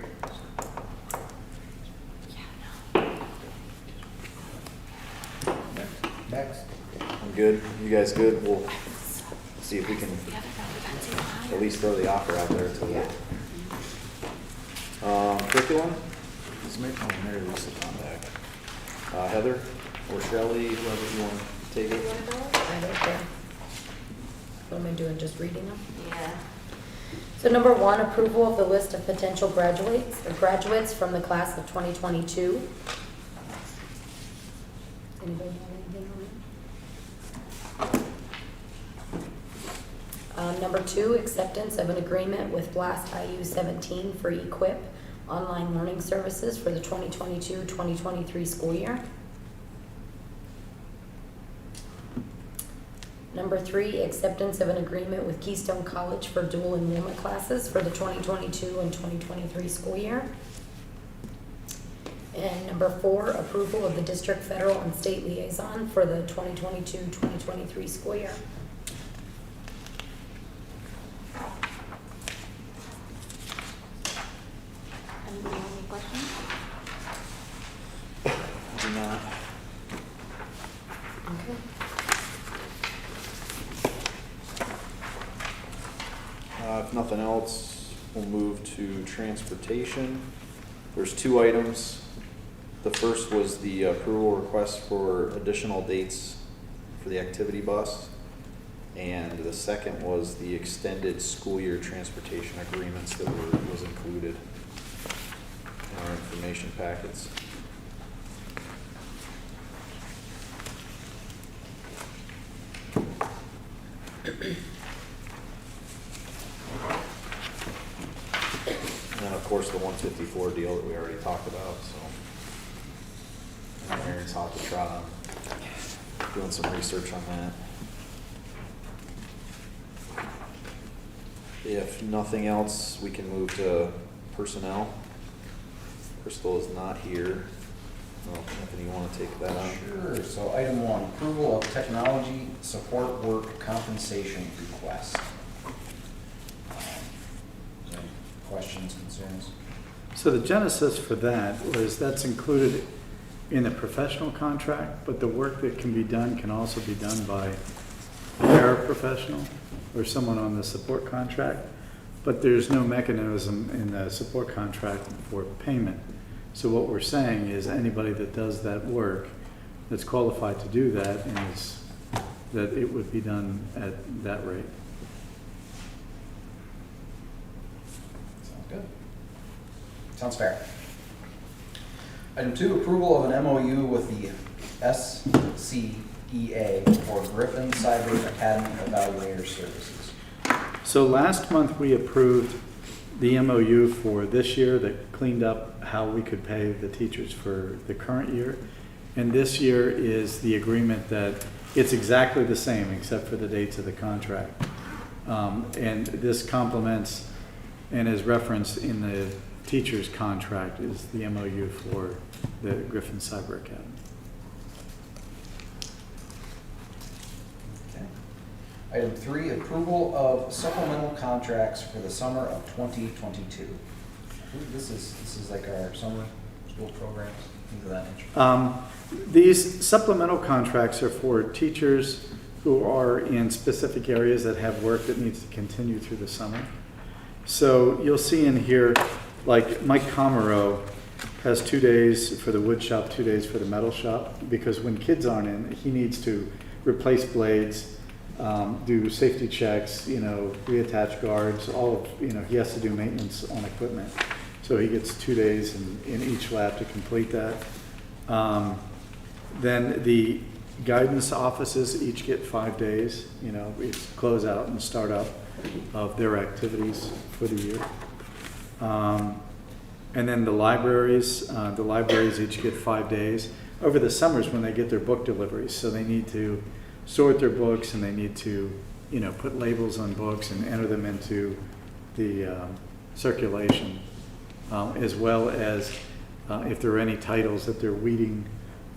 next, I'm good. You guys good? We'll see if we can at least throw the offer out there to the curriculum. Mary Lisa contact. Heather or Shelley, whoever you want to take it. I don't care. What am I doing, just reading them? Yeah. So number 1, approval of the list of potential graduates from the class of 2022. Anybody have anything on that? Number 2, acceptance of an agreement with Blast IU 17 for Equip online learning services for the 2022-2023 school year. Number 3, acceptance of an agreement with Keystone College for dual enrollment classes for the 2022 and 2023 school year. And number 4, approval of the district, federal, and state liaison for the 2022-2023 school year. Anybody have any questions? Do not. Okay. if nothing else, we'll move to transportation. There's 2 items. The first was the approval request for additional dates for the activity bus. And the second was the extended school year transportation agreements that was included in our information packets. And then, of course, the 154 deal that we already talked about, so. And Aaron's hot to trot on doing some research on that. If nothing else, we can move to personnel. Crystal is not here. Well, Anthony, you want to take that on? Sure, so item 1, approval of technology support work compensation request. Is there any questions, concerns? So the genesis for that was that's included in the professional contract, but the work that can be done can also be done by a paraprofessional or someone on the support contract, but there's no mechanism in the support contract for payment. So what we're saying is anybody that does that work that's qualified to do that is that it would be done at that rate. Sounds good. Sounds fair. Item 2, approval of an MOU with the SCEA for Griffin Cyber Academy Evaluator Services. So last month we approved the MOU for this year that cleaned up how we could pay the teachers for the current year. And this year is the agreement that it's exactly the same except for the dates of the contract. And this complements and is referenced in the teacher's contract is the MOU for the Griffin Cyber Academy. Okay. Item 3, approval of supplemental contracts for the summer of 2022. This is like our summer school programs, things of that nature. These supplemental contracts are for teachers who are in specific areas that have work that needs to continue through the summer. So you'll see in here, like Mike Comero has 2 days for the wood shop, 2 days for the metal shop, because when kids aren't in, he needs to replace blades, do safety checks, reattach guards, all of, he has to do maintenance on equipment. So he gets 2 days in each lab to complete that. Then the guidance offices each get 5 days, it's close out and start up of their activities for the year. And then the libraries each get 5 days. Over the summers when they get their book deliveries, so they need to sort their books and they need to, put labels on books and enter them into the circulation, as well as if there are any titles that they're weeding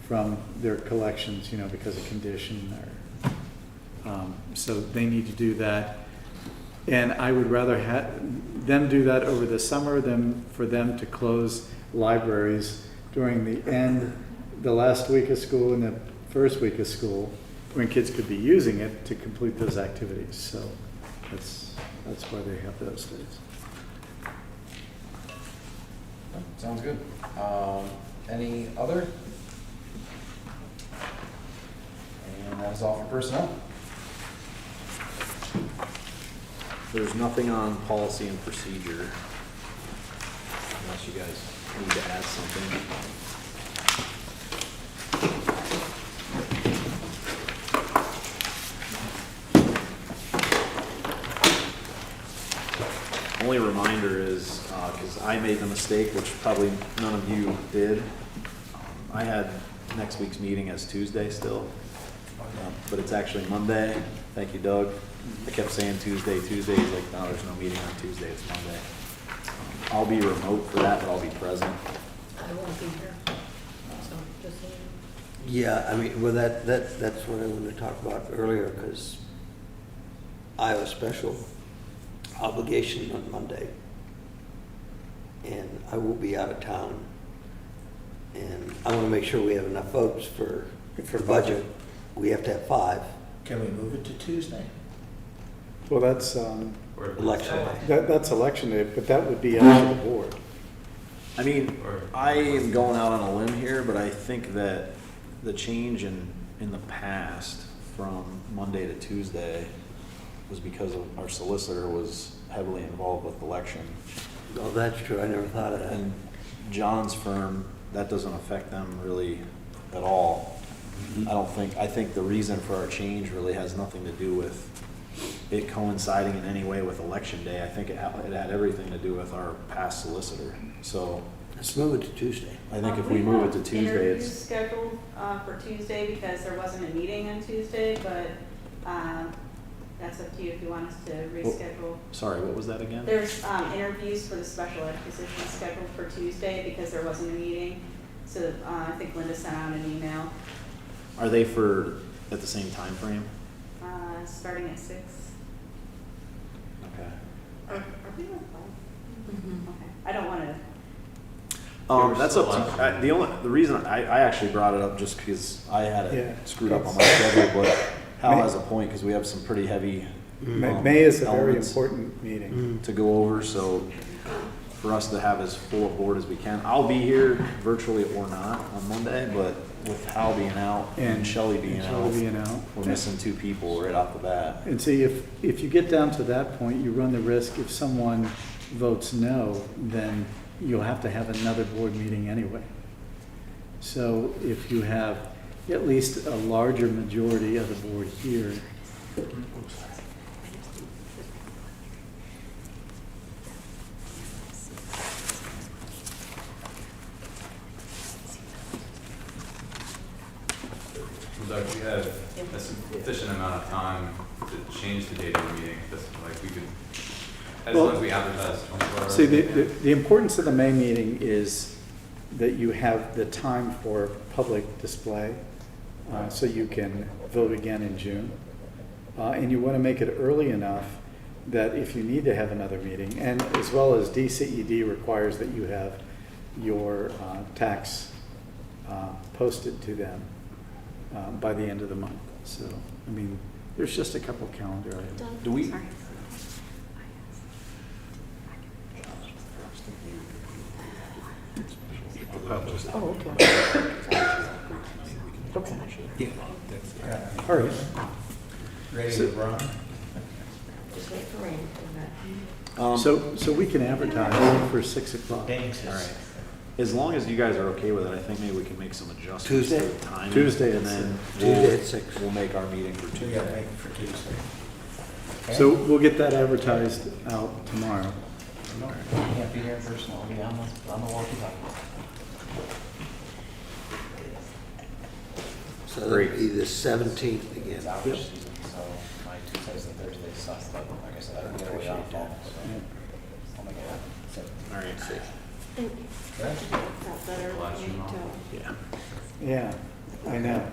from their collections, because of condition or, so they need to do that. And I would rather have them do that over the summer than for them to close libraries during the last week of school and the first week of school, when kids could be using it to complete those activities. So that's why they have those days. Sounds good. Any other? And that is all for personnel. There's nothing on policy and procedure, unless you guys need to add something. Only reminder is, because I made the mistake, which probably none of you did, I had next week's meeting as Tuesday still, but it's actually Monday. Thank you, Doug. I kept saying Tuesday. He's like, no, there's no meeting on Tuesday, it's Monday. I'll be remote for that, but I'll be present. I won't be here, so just so you know. Yeah, that's what I wanted to talk about earlier, because I have a special obligation on Monday, and I will be out of town, and I want to make sure we have enough votes for budget. We have to have 5. Can we move it to Tuesday? Well, that's, Or Election day. that's election day, but that would be up to the board. I mean, I am going out on a limb here, but I think that the change in the past from Monday to Tuesday was because of our solicitor was heavily involved with election. Oh, that's true, I never thought of that. And John's firm, that doesn't affect them really at all. I think the reason for our change really has nothing to do with it coinciding in any way with election day. I think it had everything to do with our past solicitor. So Let's move it to Tuesday. I think if we move it to Tuesday, Interviews it's, scheduled for Tuesday because there wasn't a meeting on Tuesday, but that's up to you if you want us to reschedule. sorry, what was that again? There's interviews for the special ed position scheduled for Tuesday because there wasn't a meeting. So I think Linda sent out an email Are they at the same time frame? starting at 6. Okay. Are we on phone? Okay. I don't want to. That's up to, the reason I actually brought it up just because I had Yeah. it screwed up on my schedule, but Hal has a point because we have some pretty heavy May is a very elements important meeting. to go over, so for us to have as full a board as we can. I'll be here virtually or not on Monday, but with Hal being out and Shelley being out, we're missing 2 people right off the bat. And see, if you get down to that point, you run the risk if someone votes no, then you'll have to have another board meeting anyway. So if you have at least a larger majority of the board here, Doug, we have a sufficient amount of time to change the date of the meeting, like we could, as long as we advertise 24 hours. see, the importance of the May meeting is that you have the time for public display, so you can vote again in June. And you want to make it early enough that if you need to have another meeting, and as well as DCED requires that you have your tax posted to them by the end of the month. So, I mean, there's just a couple calendar items. Do we? Sorry. Oh, okay. Okay. Yeah. All right. Ready to run? Just wait for rain to come back. So we can advertise for 6 o'clock. Thanks. All right. As long as you guys are okay with it, I think maybe we can make some adjustments Tuesday? to the timing. Tuesday and at then Tuesday at 6. We'll make our meeting for We Tuesday. gotta make it for Tuesday. Okay? So we'll get that advertised out tomorrow. No, you can't be here in person, I'll be on the walkie-talkie. So that'll be the 17th again. It's our season, so my Tuesdays and Thursdays suck, but like I said, I can get away on phone, so I'll make it happen. So, All right. Thank you. Felt better Well, that's when you your mom. told. Yeah. Yeah, I know.